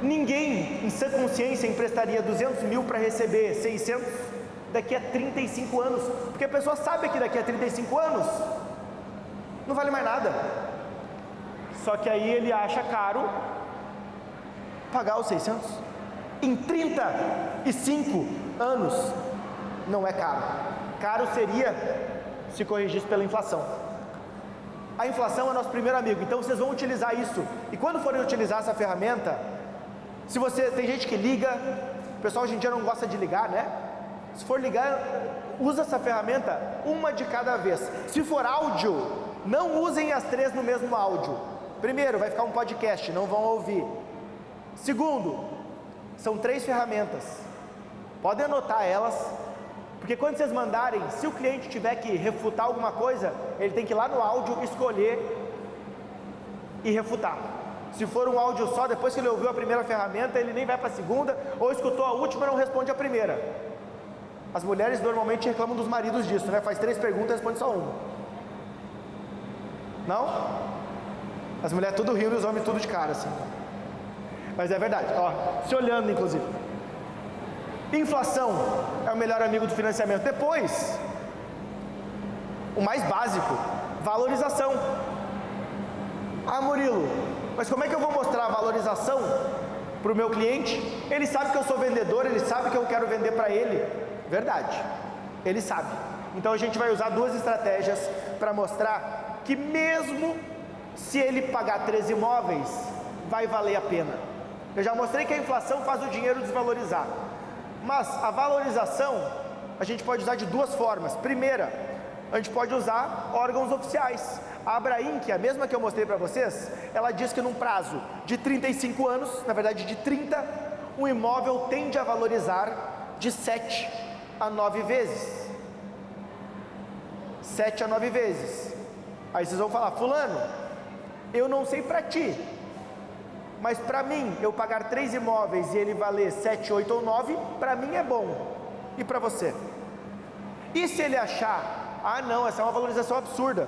Ninguém em sã consciência emprestaria 200 mil para receber 600 daqui a 35 anos, porque a pessoa sabe que daqui a 35 anos não vale mais nada. Só que aí ele acha caro pagar os 600. Em 35 anos não é caro. Caro seria se corrigisse pela inflação. A inflação é nosso primeiro amigo, então vocês vão utilizar isso. E quando forem utilizar essa ferramenta, se você, tem gente que liga, o pessoal hoje em dia não gosta de ligar, né? Se for ligar, usa essa ferramenta uma de cada vez. Se for áudio, não usem as 3 no mesmo áudio. Primeiro, vai ficar um podcast, não vão ouvir. Segundo, são 3 ferramentas, podem anotar elas, porque quando vocês mandarem, se o cliente tiver que refutar alguma coisa, ele tem que ir lá no áudio, escolher e refutar. Se for um áudio só, depois que ele ouviu a primeira ferramenta, ele nem vai para a segunda, ou escutou a última e não responde a primeira. As mulheres normalmente reclamam dos maridos disso, né? Faz 3 perguntas e responde só uma. Não? As mulheres tudo rindo e os homens tudo de cara assim. Mas é verdade, ó, se olhando inclusive. Inflação é o melhor amigo do financiamento. Depois, o mais básico, valorização. Ah, Murilo, mas como é que eu vou mostrar a valorização para o meu cliente? Ele sabe que eu sou vendedor, ele sabe que eu quero vender para ele. Verdade, ele sabe. Então a gente vai usar 2 estratégias para mostrar que mesmo se ele pagar 3 imóveis, vai valer a pena. Eu já mostrei que a inflação faz o dinheiro desvalorizar, mas a valorização a gente pode usar de 2 formas. Primeira, a gente pode usar órgãos oficiais. A Abraim, que é a mesma que eu mostrei para vocês, ela diz que num prazo de 35 anos, na verdade de 30, o imóvel tende a valorizar de 7 a 9 vezes. 7 a 9 vezes. Aí vocês vão falar: fulano, eu não sei para ti, mas para mim, eu pagar 3 imóveis e ele valer 7, 8 ou 9, para mim é bom. E para você? E se ele achar: ah não, essa é uma valorização absurda?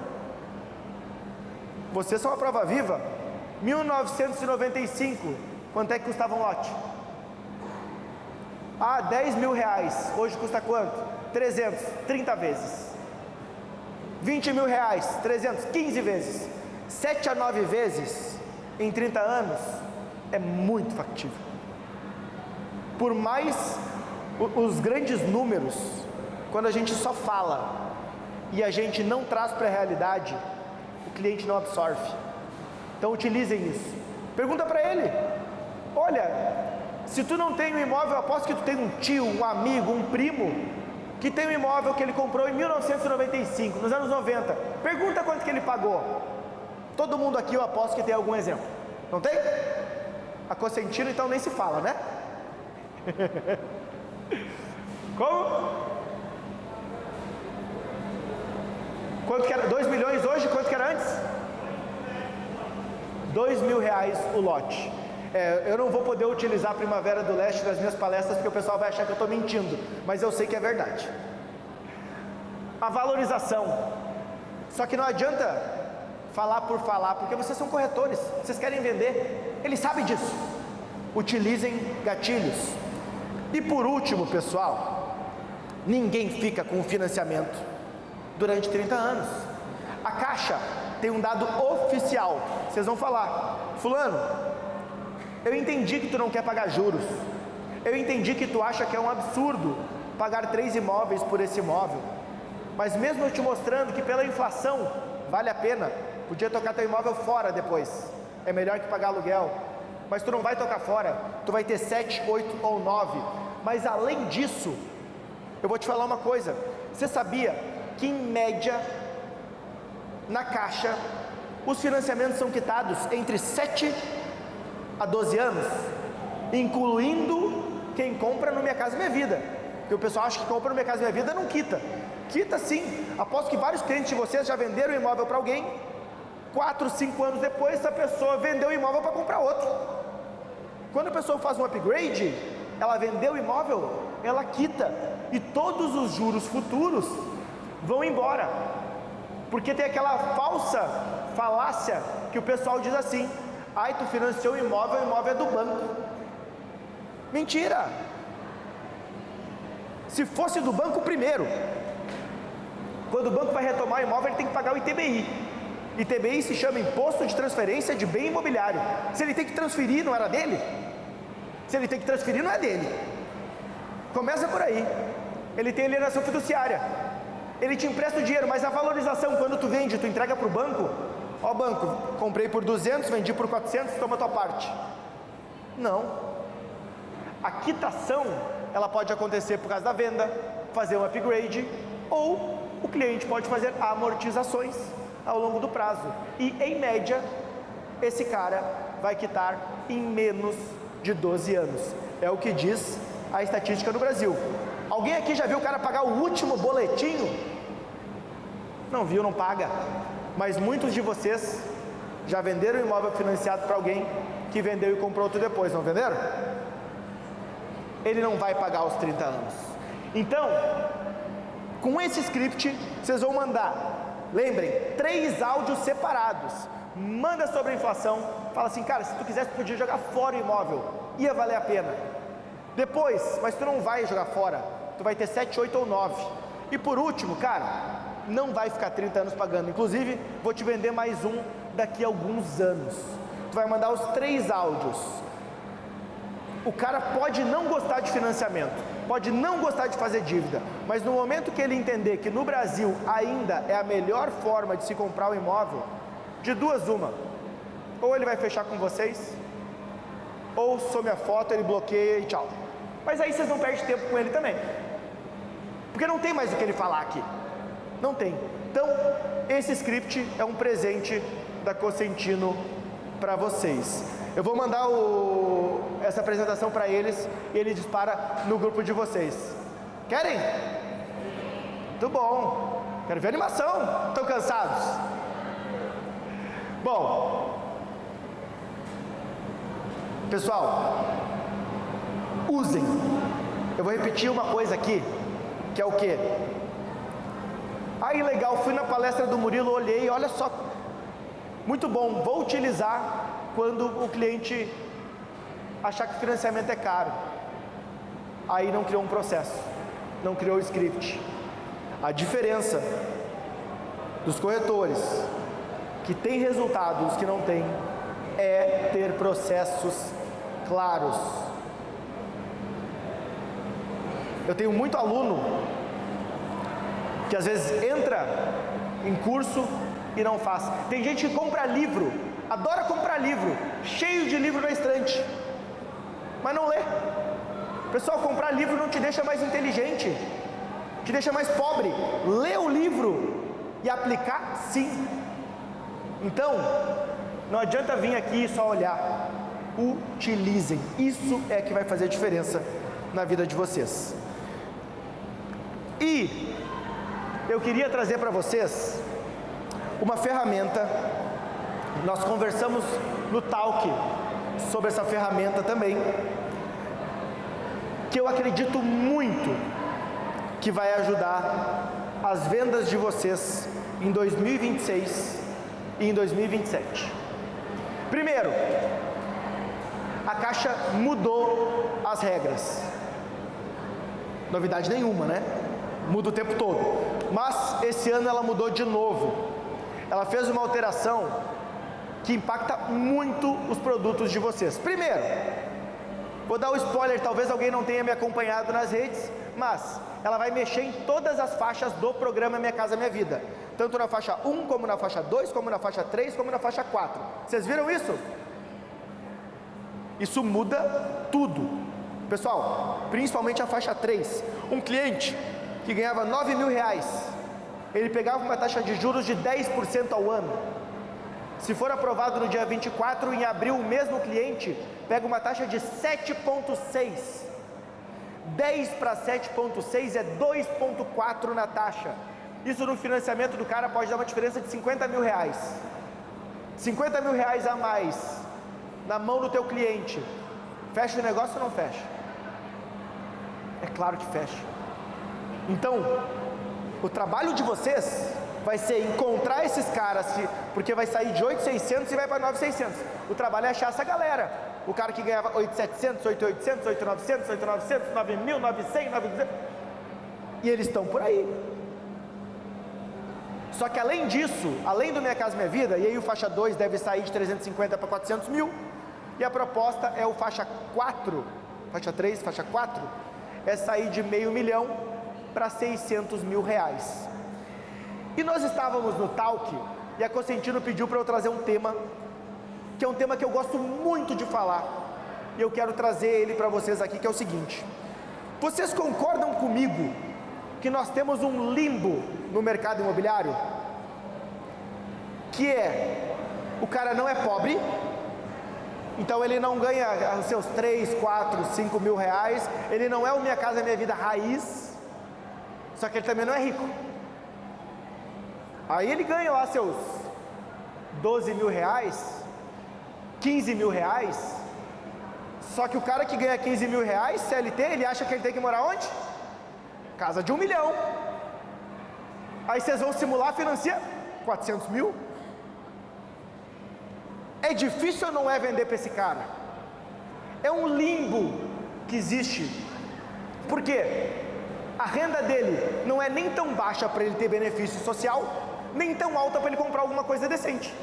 Vocês são a prova viva. 1995, quanto é que custava um lote? Ah, 10 mil reais. Hoje custa quanto? 300, 30 vezes. 20 mil reais, 300, 15 vezes. 7 a 9 vezes em 30 anos é muito factível. Por mais os grandes números, quando a gente só fala e a gente não traz para a realidade, o cliente não absorve. Então utilizem isso. Pergunta para ele: olha, se tu não tem um imóvel, eu aposto que tu tem um tio, um amigo, um primo que tem um imóvel que ele comprou em 1995, nos anos 90. Pergunta quanto que ele pagou. Todo mundo aqui eu aposto que tem algum exemplo. Não tem? A Cosentino então nem se fala, né? Como? Quanto que era? 2 milhões hoje? Quanto que era antes? R$2.000 o lote. Eu não vou poder utilizar a Primavera do Leste nas minhas palestras, porque o pessoal vai achar que eu estou mentindo, mas eu sei que é verdade. A valorização. Só que não adianta falar por falar, porque vocês são corretores, vocês querem vender, eles sabem disso. Utilizem gatilhos. E por último, pessoal, ninguém fica com o financiamento durante 30 anos. A Caixa tem um dado oficial. Vocês vão falar: fulano, eu entendi que tu não quer pagar juros, eu entendi que tu acha que é um absurdo pagar 3 imóveis por esse imóvel, mas mesmo eu te mostrando que pela inflação vale a pena, podia tocar teu imóvel fora depois, é melhor que pagar aluguel, mas tu não vai tocar fora, tu vai ter 7, 8 ou 9, mas além disso, eu vou te falar uma coisa: você sabia que em média, na Caixa, os financiamentos são quitados entre 7 a 12 anos, incluindo quem compra no Minha Casa Minha Vida, porque o pessoal acha que compra no Minha Casa Minha Vida não quita. Quita sim. Aposto que vários clientes de vocês já venderam o imóvel para alguém, 4, 5 anos depois essa pessoa vendeu o imóvel para comprar outro. Quando a pessoa faz um upgrade, ela vendeu o imóvel, ela quita, e todos os juros futuros vão embora, porque tem aquela falsa falácia que o pessoal diz assim: ai, tu financiou o imóvel é do banco. Mentira! Se fosse do banco, primeiro, quando o banco vai retomar o imóvel, ele tem que pagar o ITBI. ITBI se chama Imposto de Transferência de Bem Imobiliário. Se ele tem que transferir, não era dele? Se ele tem que transferir, não é dele. Começa por aí. Ele tem alienação fiduciária, ele te empresta o dinheiro, mas a valorização, quando tu vende, tu entrega para o banco: ó banco, comprei por 200, vendi por 400, toma a tua parte. Não. A quitação, ela pode acontecer por causa da venda, fazer um upgrade, ou o cliente pode fazer amortizações ao longo do prazo, e em média, esse cara vai quitar em menos de 12 anos, é o que diz a estatística no Brasil. Alguém aqui já viu o cara pagar o último boletinho? Não viu, não paga. Mas muitos de vocês já venderam um imóvel financiado para alguém que vendeu e comprou outro depois, não venderam? Ele não vai pagar os 30 anos. Então, com esse script, vocês vão mandar, lembrem, 3 áudios separados. Manda sobre a inflação, fala assim: cara, se tu quisesse, tu podia jogar fora o imóvel, ia valer a pena. Depois, mas tu não vai jogar fora, tu vai ter 7, 8 ou 9. E por último, cara, não vai ficar 30 anos pagando. Inclusive, vou te vender mais um daqui a alguns anos. Tu vai mandar os 3 áudios. O cara pode não gostar de financiamento, pode não gostar de fazer dívida, mas no momento que ele entender que no Brasil ainda é a melhor forma de se comprar um imóvel, de duas uma: ou ele vai fechar com vocês, ou some a foto, ele bloqueia e tchau. Mas aí vocês não perdem tempo com ele também, porque não tem mais o que ele falar aqui, não tem. Então, esse script é um presente da Cosentino para vocês. Eu vou mandar essa apresentação para eles e ele dispara no grupo de vocês. Querem? Muito bom. Quero ver animação. Estão cansados? Bom, pessoal, usem. Eu vou repetir uma coisa aqui, que é o quê? Aí legal, fui na palestra do Murilo, olhei, olha só, muito bom, vou utilizar quando o cliente achar que o financiamento é caro. Aí não criou um processo, não criou o script. A diferença dos corretores que tem resultado e os que não tem é ter processos claros. Eu tenho muito aluno que às vezes entra em curso e não faz. Tem gente que compra livro, adora comprar livro, cheio de livro na estante, mas não lê. Pessoal, comprar livro não te deixa mais inteligente, te deixa mais pobre. Lê o livro e aplicar, sim. Então, não adianta vir aqui e só olhar. Utilizem. Isso é que vai fazer diferença na vida de vocês. E eu queria trazer para vocês uma ferramenta. Nós conversamos no Talk sobre essa ferramenta também, que eu acredito muito que vai ajudar as vendas de vocês em 2026 e em 2027. Primeiro, a Caixa mudou as regras. Novidade nenhuma, né? Muda o tempo todo. Mas esse ano ela mudou de novo. Ela fez uma alteração que impacta muito os produtos de vocês. Primeiro, vou dar um spoiler, talvez alguém não tenha me acompanhado nas redes, mas ela vai mexer em todas as faixas do programa Minha Casa Minha Vida. Tanto na faixa 1, como na faixa 2, como na faixa 3, como na faixa 4. Vocês viram isso? Isso muda tudo. Pessoal, principalmente a faixa 3. Um cliente que ganhava R$9.000, ele pegava uma taxa de juros de 10% ao ano. Se for aprovado no dia 24, em abril, o mesmo cliente pega uma taxa de 7,6. 10 para 7,6 é 2,4 na taxa. Isso no financiamento do cara pode dar uma diferença de R$50.000. R$50.000 a mais na mão do teu cliente. Fecha o negócio ou não fecha? É claro que fecha. Então, o trabalho de vocês vai ser encontrar esses caras, porque vai sair de 8.600 e vai para 9.600. O trabalho é achar essa galera. O cara que ganhava 8.700, 8.800, 8.900, 8.900, 9.000, 9.100, 9.200. E eles estão por aí. Só que além disso, além do Minha Casa Minha Vida, e aí o faixa 2 deve sair de 350 para 400 mil, e a proposta é o faixa 4, faixa 3, faixa 4, é sair de R$500 mil para R$600 mil. E nós estávamos no Talk, e a Cosentino pediu para eu trazer um tema, que é um tema que eu gosto muito de falar, e eu quero trazer ele para vocês aqui, que é o seguinte: vocês concordam comigo que nós temos um limbo no mercado imobiliário? Que é, o cara não é pobre, então ele não ganha os seus 3, 4, 5 mil reais, ele não é o Minha Casa Minha Vida raiz, só que ele também não é rico. Aí ele ganha lá seus 12 mil reais, 15 mil reais, só que o cara que ganha 15 mil reais, CLT, ele acha que ele tem que morar onde? Casa de 1 milhão. Aí vocês vão simular, financia 400 mil. É difícil ou não é vender para esse cara? É um limbo que existe. Por quê? A renda dele não é nem tão baixa para ele ter benefício social, nem tão alta para ele comprar alguma coisa decente.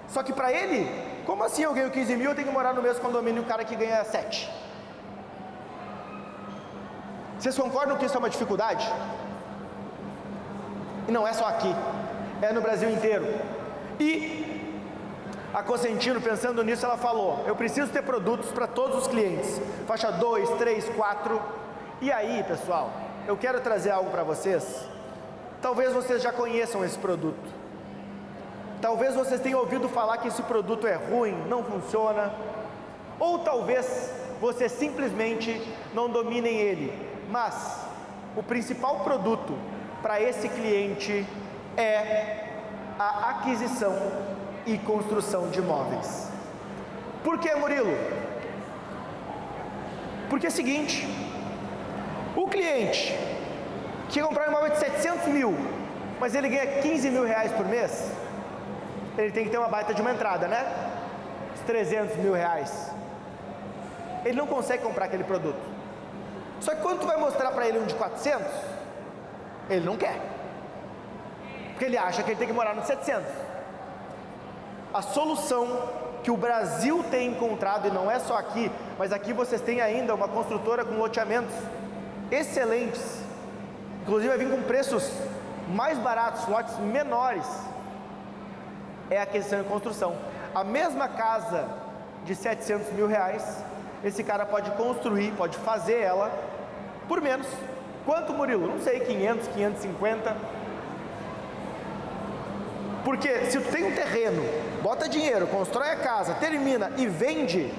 Só que para ele, como assim eu ganho 15 mil, eu tenho que morar no mesmo condomínio que o cara que ganha 7? Vocês concordam que isso é uma dificuldade? E não é só aqui, é no Brasil inteiro. E a Cosentino, pensando nisso, ela falou: eu preciso ter produtos para todos os clientes, faixa 2, 3, 4. E aí, pessoal, eu quero trazer algo para vocês. Talvez vocês já conheçam esse produto, talvez vocês tenham ouvido falar que esse produto é ruim, não funciona, ou talvez vocês simplesmente não dominem ele. Mas o principal produto para esse cliente é a aquisição e construção de imóveis. Por que, Murilo? Porque é o seguinte: o cliente que comprar um imóvel de 700 mil, mas ele ganha 15 mil reais por mês, ele tem que ter uma baita de uma entrada, né? Os 300 mil reais. Ele não consegue comprar aquele produto. Só que quando tu vai mostrar para ele um de 400, ele não quer, porque ele acha que ele tem que morar no 700. A solução que o Brasil tem encontrado, e não é só aqui, mas aqui vocês têm ainda uma construtora com loteamentos excelentes, inclusive vai vir com preços mais baratos, lotes menores, é aquisição e construção. A mesma casa de 700 mil reais, esse cara pode construir, pode fazer ela por menos. Quanto, Murilo? Não sei, 500, 550. Porque se tu tem um terreno, bota dinheiro, constrói a casa, termina e vende,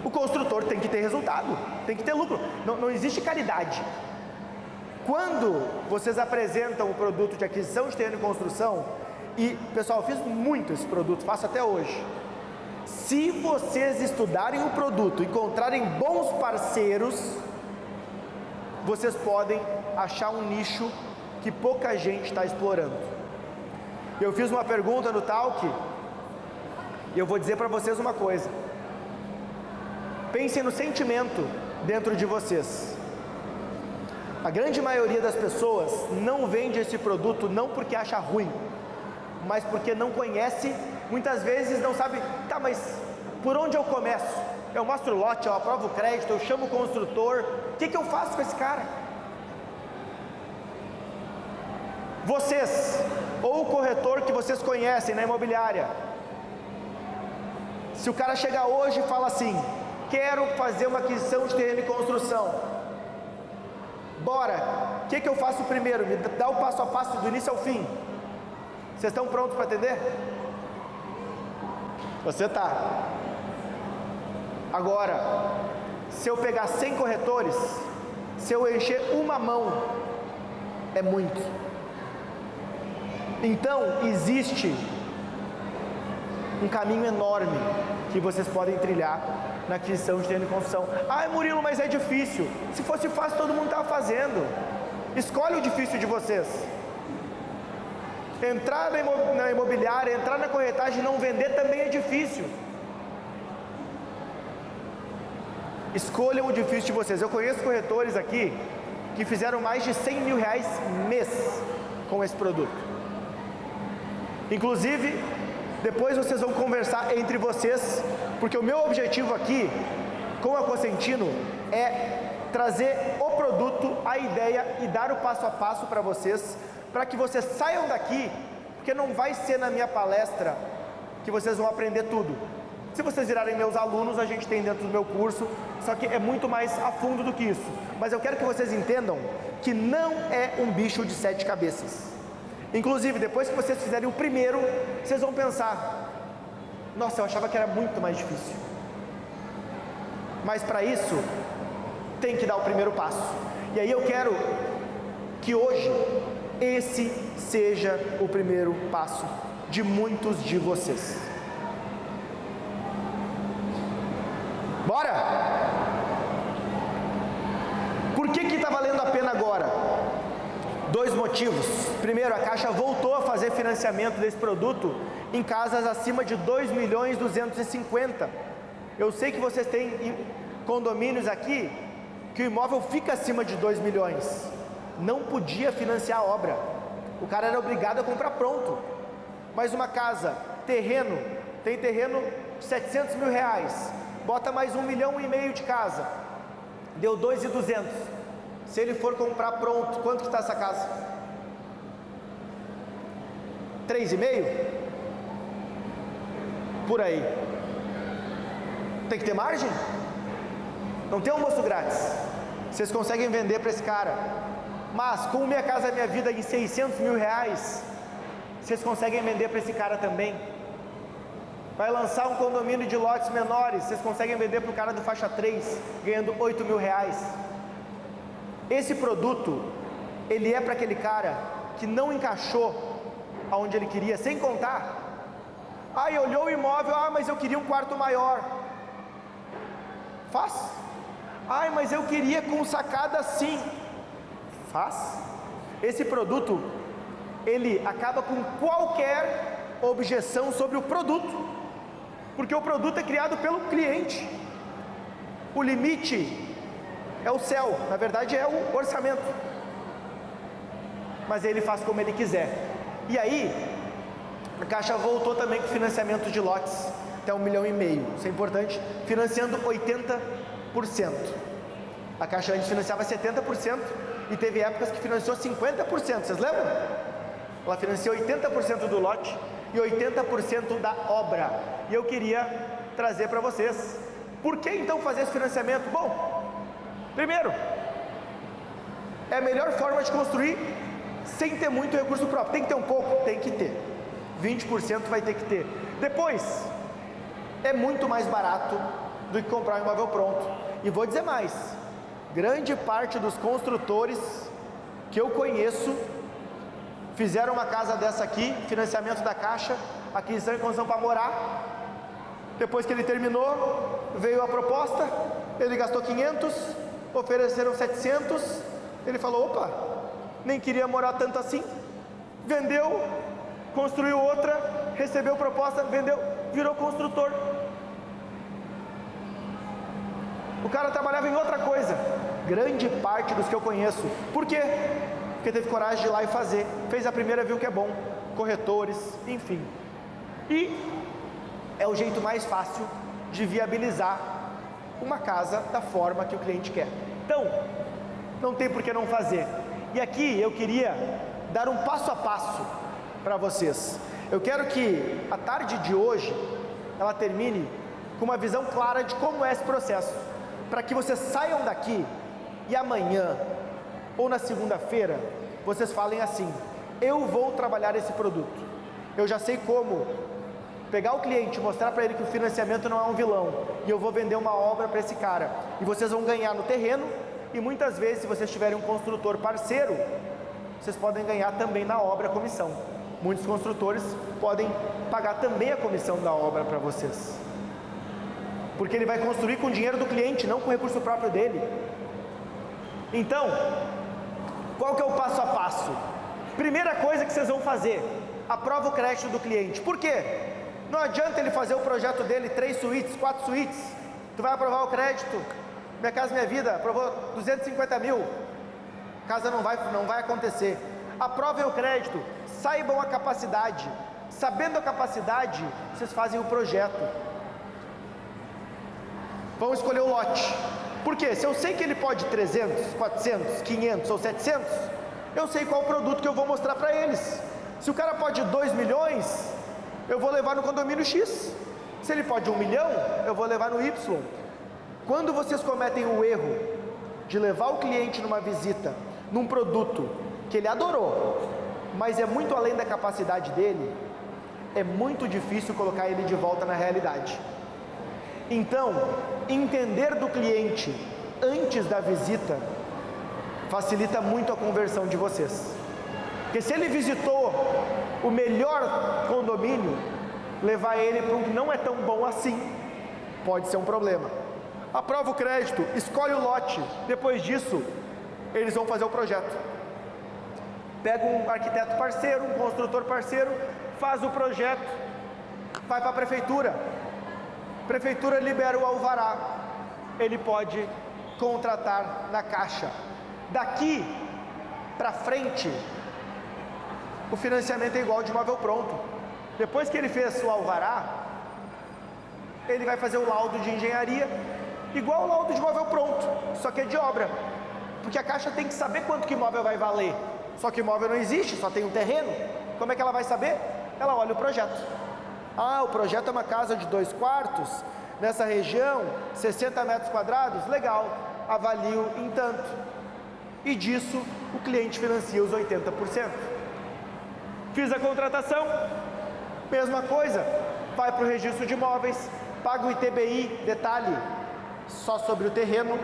o construtor tem que ter resultado, tem que ter lucro. Não existe caridade. Quando vocês apresentam o produto de aquisição de terreno e construção, e pessoal, eu fiz muito esse produto, faço até hoje. Se vocês estudarem o produto, encontrarem bons parceiros, vocês podem achar um nicho que pouca gente está explorando. Eu fiz uma pergunta no Talk, e eu vou dizer para vocês uma coisa. Pensem no sentimento dentro de vocês. A grande maioria das pessoas não vende esse produto não porque acha ruim, mas porque não conhece, muitas vezes não sabe, tá, mas por onde eu começo? Eu mostro o lote, eu aprovo o crédito, eu chamo o construtor, o que eu faço com esse cara? Vocês, ou o corretor que vocês conhecem na imobiliária, se o cara chegar hoje e fala assim, quero fazer uma aquisição de terreno e construção, bora, o que eu faço primeiro? Me dá o passo a passo do início ao fim. Vocês estão prontos para atender? Você está. Agora, se eu pegar 100 corretores, se eu encher uma mão, é muito. Então, existe um caminho enorme que vocês podem trilhar na aquisição de terreno e construção. Ai, Murilo, mas é difícil. Se fosse fácil, todo mundo estava fazendo. Escolhe o difícil de vocês. Entrar na imobiliária, entrar na corretagem e não vender também é difícil. Escolham o difícil de vocês. Eu conheço corretores aqui que fizeram mais de 100 mil reais mês com esse produto. Inclusive, depois vocês vão conversar entre vocês, porque o meu objetivo aqui, com a Cosentino, é trazer o produto, a ideia e dar o passo a passo para vocês, para que vocês saiam daqui, porque não vai ser na minha palestra que vocês vão aprender tudo. Se vocês virarem meus alunos, a gente tem dentro do meu curso, só que é muito mais a fundo do que isso. Mas eu quero que vocês entendam que não é um bicho de 7 cabeças. Inclusive, depois que vocês fizerem o primeiro, vocês vão pensar, nossa, eu achava que era muito mais difícil. Mas para isso, tem que dar o primeiro passo. E aí eu quero que hoje, esse seja o primeiro passo de muitos de vocês. Bora? Por que está valendo a pena agora? 2 motivos. Primeiro, a Caixa voltou a fazer financiamento desse produto em casas acima de 2.250.000. Eu sei que vocês têm condomínios aqui que o imóvel fica acima de 2 milhões. Não podia financiar a obra. O cara era obrigado a comprar pronto. Mas uma casa, terreno, tem terreno de 700 mil reais, bota mais 1,5 milhão de casa, deu 2.200. Se ele for comprar pronto, quanto que está essa casa? 3,5? Por aí. Tem que ter margem? Não tem almoço grátis. Vocês conseguem vender para esse cara. Mas com Minha Casa Minha Vida em 600 mil reais, vocês conseguem vender para esse cara também. Vai lançar um condomínio de lotes menores, vocês conseguem vender para o cara do faixa 3, ganhando 8 mil reais. Esse produto, ele é para aquele cara que não encaixou aonde ele queria, sem contar, olhou o imóvel, mas eu queria um quarto maior. Faz. Mas eu queria com sacada assim. Faz. Esse produto, ele acaba com qualquer objeção sobre o produto, porque o produto é criado pelo cliente. O limite é o céu, na verdade é o orçamento, mas ele faz como ele quiser. E aí, a Caixa voltou também com financiamento de lotes, até 1,5 milhão, isso é importante, financiando 80%. A Caixa antes financiava 70%, e teve épocas que financiou 50%, vocês lembram? Ela financiou 80% do lote e 80% da obra, e eu queria trazer para vocês, por que então fazer esse financiamento? Bom, primeiro, é a melhor forma de construir sem ter muito recurso próprio. Tem que ter um pouco? Tem que ter, 20% vai ter que ter. Depois, é muito mais barato do que comprar um imóvel pronto, e vou dizer mais, grande parte dos construtores que eu conheço fizeram uma casa dessa aqui, financiamento da Caixa, aquisição e construção para morar. Depois que ele terminou, veio a proposta, ele gastou 500, ofereceram 700, ele falou, opa, nem queria morar tanto assim, vendeu, construiu outra, recebeu proposta, vendeu, virou construtor. O cara trabalhava em outra coisa, grande parte dos que eu conheço. Por quê? Porque teve coragem de ir lá e fazer, fez a primeira, viu que é bom, corretores, enfim. E é o jeito mais fácil de viabilizar uma casa da forma que o cliente quer. Então, não tem por que não fazer. E aqui eu queria dar um passo a passo para vocês. Eu quero que a tarde de hoje, ela termine com uma visão clara de como é esse processo, para que vocês saiam daqui e amanhã ou na segunda-feira vocês falem assim, eu vou trabalhar esse produto, eu já sei como pegar o cliente, mostrar para ele que o financiamento não é um vilão, e eu vou vender uma obra para esse cara, e vocês vão ganhar no terreno, e muitas vezes se vocês tiverem um construtor parceiro, vocês podem ganhar também na obra a comissão. Muitos construtores podem pagar também a comissão da obra para vocês, porque ele vai construir com o dinheiro do cliente, não com o recurso próprio dele. Então, qual que é o passo a passo? Primeira coisa que vocês vão fazer, aprova o crédito do cliente. Por quê? Não adianta ele fazer o projeto dele, 3 suítes, 4 suítes, tu vai aprovar o crédito, Minha Casa Minha Vida, aprovou 250 mil, casa não vai acontecer. Aprovem o crédito, saibam a capacidade, sabendo a capacidade, vocês fazem o projeto. Vão escolher o lote. Por quê? Se eu sei que ele pode 300, 400, 500 ou 700, eu sei qual o produto que eu vou mostrar para eles. Se o cara pode 2 milhões, eu vou levar no condomínio X. Se ele pode 1 milhão, eu vou levar no Y. Quando vocês cometem o erro de levar o cliente numa visita, num produto que ele adorou, mas é muito além da capacidade dele, é muito difícil colocar ele de volta na realidade. Então, entender do cliente antes da visita facilita muito a conversão de vocês. Porque se ele visitou o melhor condomínio, levar ele para um que não é tão bom assim, pode ser um problema. Aprova o crédito, escolhe o lote, depois disso, eles vão fazer o projeto. Pega um arquiteto parceiro, um construtor parceiro, faz o projeto, vai para a prefeitura. Prefeitura libera o alvará, ele pode contratar na Caixa. Daqui para frente, o financiamento é igual de imóvel pronto. Depois que ele fez o alvará, ele vai fazer o laudo de engenharia, igual o laudo de imóvel pronto, só que é de obra, porque a Caixa tem que saber quanto que o imóvel vai valer, só que o imóvel não existe, só tem um terreno. Como é que ela vai saber? Ela olha o projeto. Ah, o projeto é uma casa de 2 quartos, nessa região, 60 metros quadrados, legal, avalio em tanto, e disso o cliente financia os 80%. Fiz a contratação, mesma coisa, vai para o registro de imóveis, paga o ITBI, detalhe, só sobre o terreno,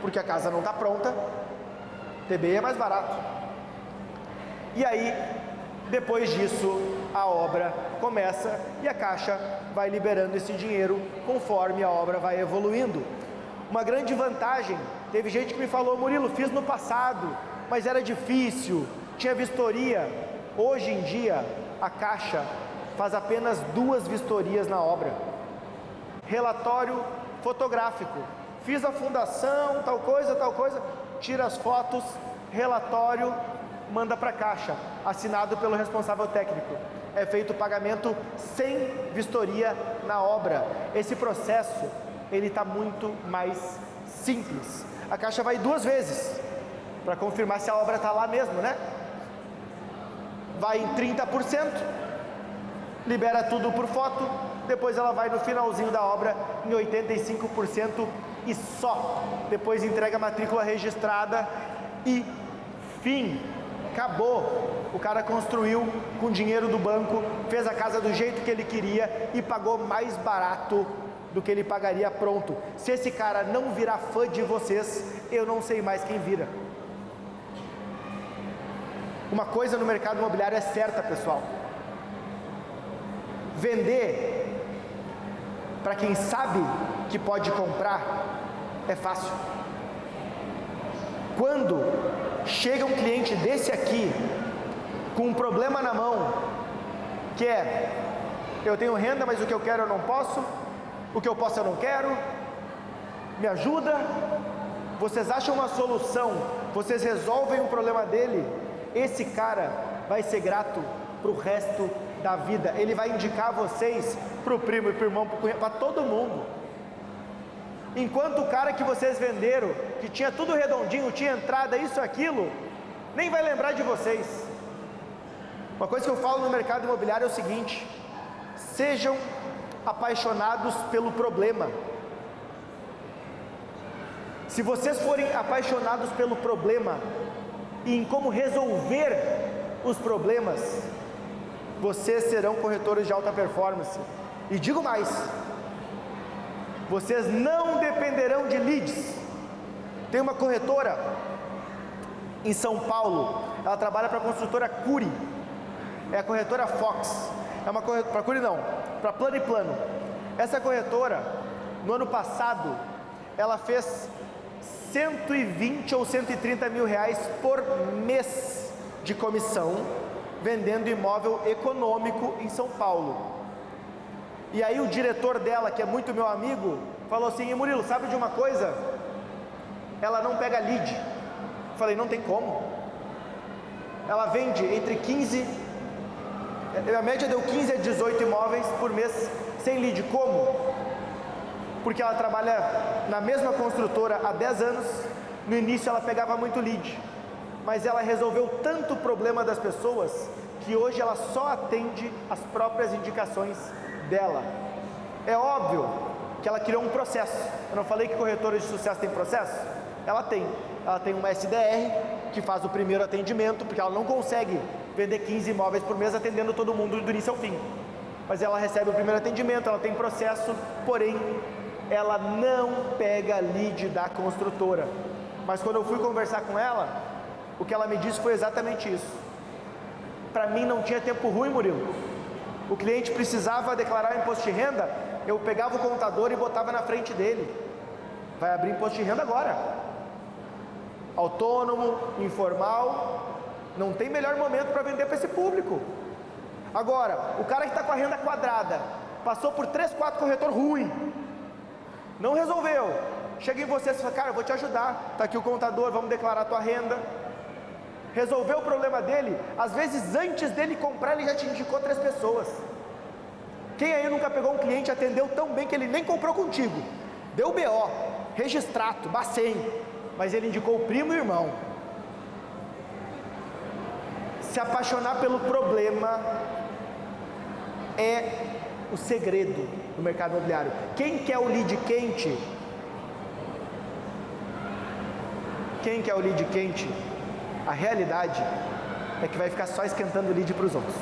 porque a casa não está pronta, ITBI é mais barato. E aí, depois disso, a obra começa e a Caixa vai liberando esse dinheiro conforme a obra vai evoluindo. Uma grande vantagem, teve gente que me falou, Murilo, fiz no passado, mas era difícil, tinha vistoria. Hoje em dia, a Caixa faz apenas 2 vistorias na obra. Relatório fotográfico, fiz a fundação, tal coisa, tira as fotos, relatório, manda para a Caixa, assinado pelo responsável técnico. É feito o pagamento sem vistoria na obra. Esse processo, ele está muito mais simples. A Caixa vai 2 vezes, para confirmar se a obra está lá mesmo, né? Vai em 30%, libera tudo por foto, depois ela vai no finalzinho da obra em 85% e só depois entrega a matrícula registrada e fim, acabou. O cara construiu com dinheiro do banco, fez a casa do jeito que ele queria e pagou mais barato do que ele pagaria pronto. Se esse cara não virar fã de vocês, eu não sei mais quem vira. Uma coisa no mercado imobiliário é certa, pessoal: vender para quem sabe que pode comprar é fácil. Quando chega um cliente desse aqui com um problema na mão, que é: eu tenho renda, mas o que eu quero eu não posso, o que eu posso eu não quero, me ajuda, vocês acham uma solução, vocês resolvem o problema dele, esse cara vai ser grato para o resto da vida. Ele vai indicar vocês para o primo, para o irmão, para todo mundo. Enquanto o cara que vocês venderam, que tinha tudo redondinho, tinha entrada, isso, aquilo, nem vai lembrar de vocês. Uma coisa que eu falo no mercado imobiliário é o seguinte: sejam apaixonados pelo problema. Se vocês forem apaixonados pelo problema e em como resolver os problemas, vocês serão corretores de alta performance. E digo mais: vocês não dependerão de leads. Tem uma corretora em São Paulo, ela trabalha para a construtora Cury, é a corretora Fox. É uma corretora, para Cury não, para Plano e Plano. Essa corretora, no ano passado, ela fez 120 ou 130 mil reais por mês de comissão, vendendo imóvel econômico em São Paulo. E aí o diretor dela, que é muito meu amigo, falou assim: e Murilo, sabe de uma coisa? Ela não pega lead. Eu falei: não tem como. Ela vende entre 15, a média deu 15 a 18 imóveis por mês sem lead. Como? Porque ela trabalha na mesma construtora há 10 anos. No início ela pegava muito lead, mas ela resolveu tanto o problema das pessoas que hoje ela só atende as próprias indicações dela. É óbvio que ela criou um processo. Eu não falei que corretores de sucesso tem processo? Ela tem uma SDR que faz o primeiro atendimento, porque ela não consegue vender 15 imóveis por mês atendendo todo mundo do início ao fim, mas ela recebe o primeiro atendimento, ela tem processo, porém ela não pega lead da construtora. Mas quando eu fui conversar com ela, o que ela me disse foi exatamente isso: para mim não tinha tempo ruim, Murilo. O cliente precisava declarar o imposto de renda, eu pegava o contador e botava na frente dele: vai abrir imposto de renda agora. Autônomo, informal, não tem melhor momento para vender para esse público. Agora, o cara que está com a renda quadrada, passou por 3, 4 corretor ruim, não resolveu, chega em você e fala: cara, eu vou te ajudar, está aqui o contador, vamos declarar a tua renda. Resolveu o problema dele, às vezes antes dele comprar ele já te indicou 3 pessoas. Quem aí nunca pegou um cliente, atendeu tão bem que ele nem comprou contigo, deu BO, registrato, Bacen, mas ele indicou o primo e o irmão. Se apaixonar pelo problema é o segredo do mercado imobiliário. Quem quer o lead quente? Quem quer o lead quente? A realidade é que vai ficar só esquentando o lead para os outros.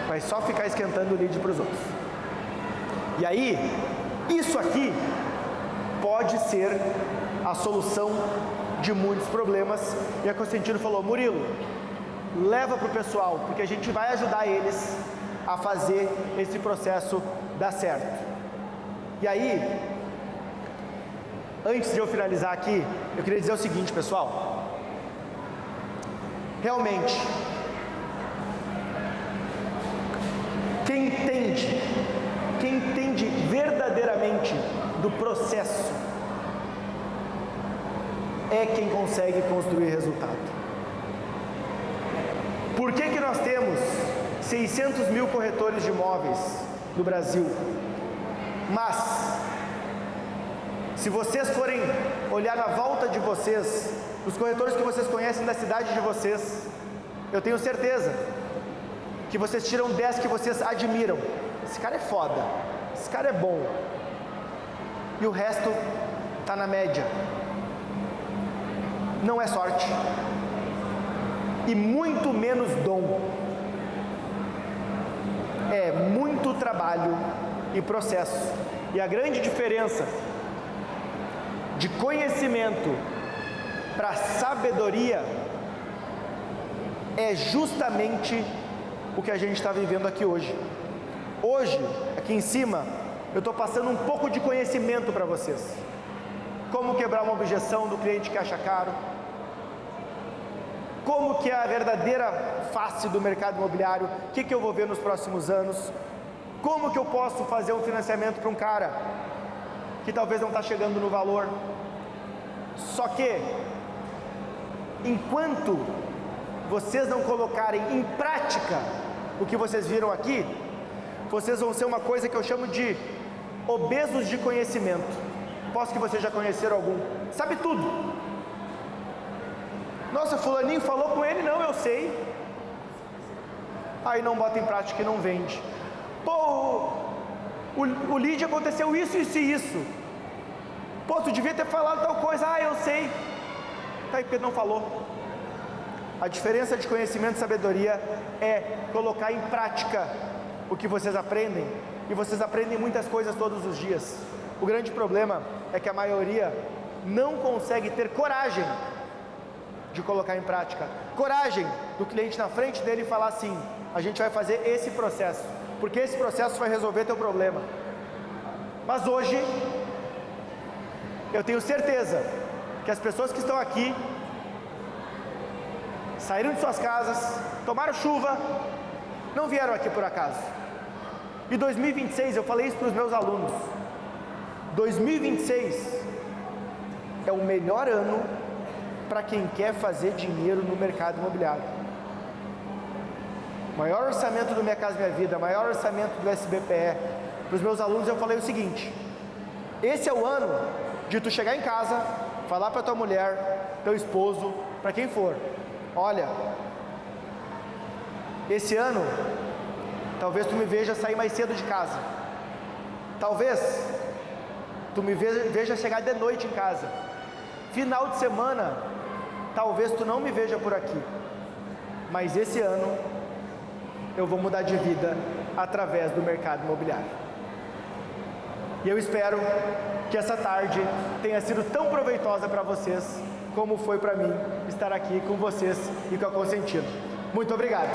Vai só ficar esquentando o lead para os outros. E aí, isso aqui pode ser a solução de muitos problemas. E a Constantino falou: Murilo, leva para o pessoal, porque a gente vai ajudar eles a fazer esse processo dar certo. E aí, antes de eu finalizar aqui, eu queria dizer o seguinte, pessoal: realmente, quem entende verdadeiramente do processo é quem consegue construir resultado. Por que nós temos 600 mil corretores de imóveis no Brasil? Mas se vocês forem olhar na volta de vocês, os corretores que vocês conhecem da cidade de vocês, eu tenho certeza que vocês tiram 10 que vocês admiram. Esse cara é foda, esse cara é bom. E o resto está na média. Não é sorte. E muito menos dom. É muito trabalho e processo. E a grande diferença de conhecimento para sabedoria é justamente o que a gente está vivendo aqui hoje. Hoje, aqui em cima, eu estou passando um pouco de conhecimento para vocês. Como quebrar uma objeção do cliente que acha caro. Como que é a verdadeira face do mercado imobiliário. O que eu vou ver nos próximos anos. Como que eu posso fazer um financiamento para um cara que talvez não está chegando no valor. Só que, enquanto vocês não colocarem em prática o que vocês viram aqui, vocês vão ser uma coisa que eu chamo de obesos de conhecimento. Posso que vocês já conheceram algum. Sabe tudo. Nossa, fulaninho falou com ele, não, eu sei. Aí não bota em prática e não vende. Pô, o lead aconteceu isso, isso e isso. Pô, tu devia ter falado tal coisa. Ah, eu sei. Tá aí porque não falou. A diferença de conhecimento e sabedoria é colocar em prática o que vocês aprendem. E vocês aprendem muitas coisas todos os dias. O grande problema é que a maioria não consegue ter coragem de colocar em prática. Coragem do cliente na frente dele falar assim: a gente vai fazer esse processo, porque esse processo vai resolver teu problema. Mas hoje, eu tenho certeza que as pessoas que estão aqui saíram de suas casas, tomaram chuva, não vieram aqui por acaso. E 2026, eu falei isso para os meus alunos, 2026 é o melhor ano para quem quer fazer dinheiro no mercado imobiliário. Maior orçamento do Minha Casa Minha Vida, maior orçamento do SBPE. Para os meus alunos eu falei o seguinte: esse é o ano de tu chegar em casa, falar para tua mulher, teu esposo, para quem for: olha, esse ano talvez tu me veja sair mais cedo de casa, talvez tu me veja chegar de noite em casa, final de semana talvez tu não me veja por aqui, mas esse ano eu vou mudar de vida através do mercado imobiliário. E eu espero que essa tarde tenha sido tão proveitosa para vocês como foi para mim estar aqui com vocês e com a Consentido. Muito obrigado.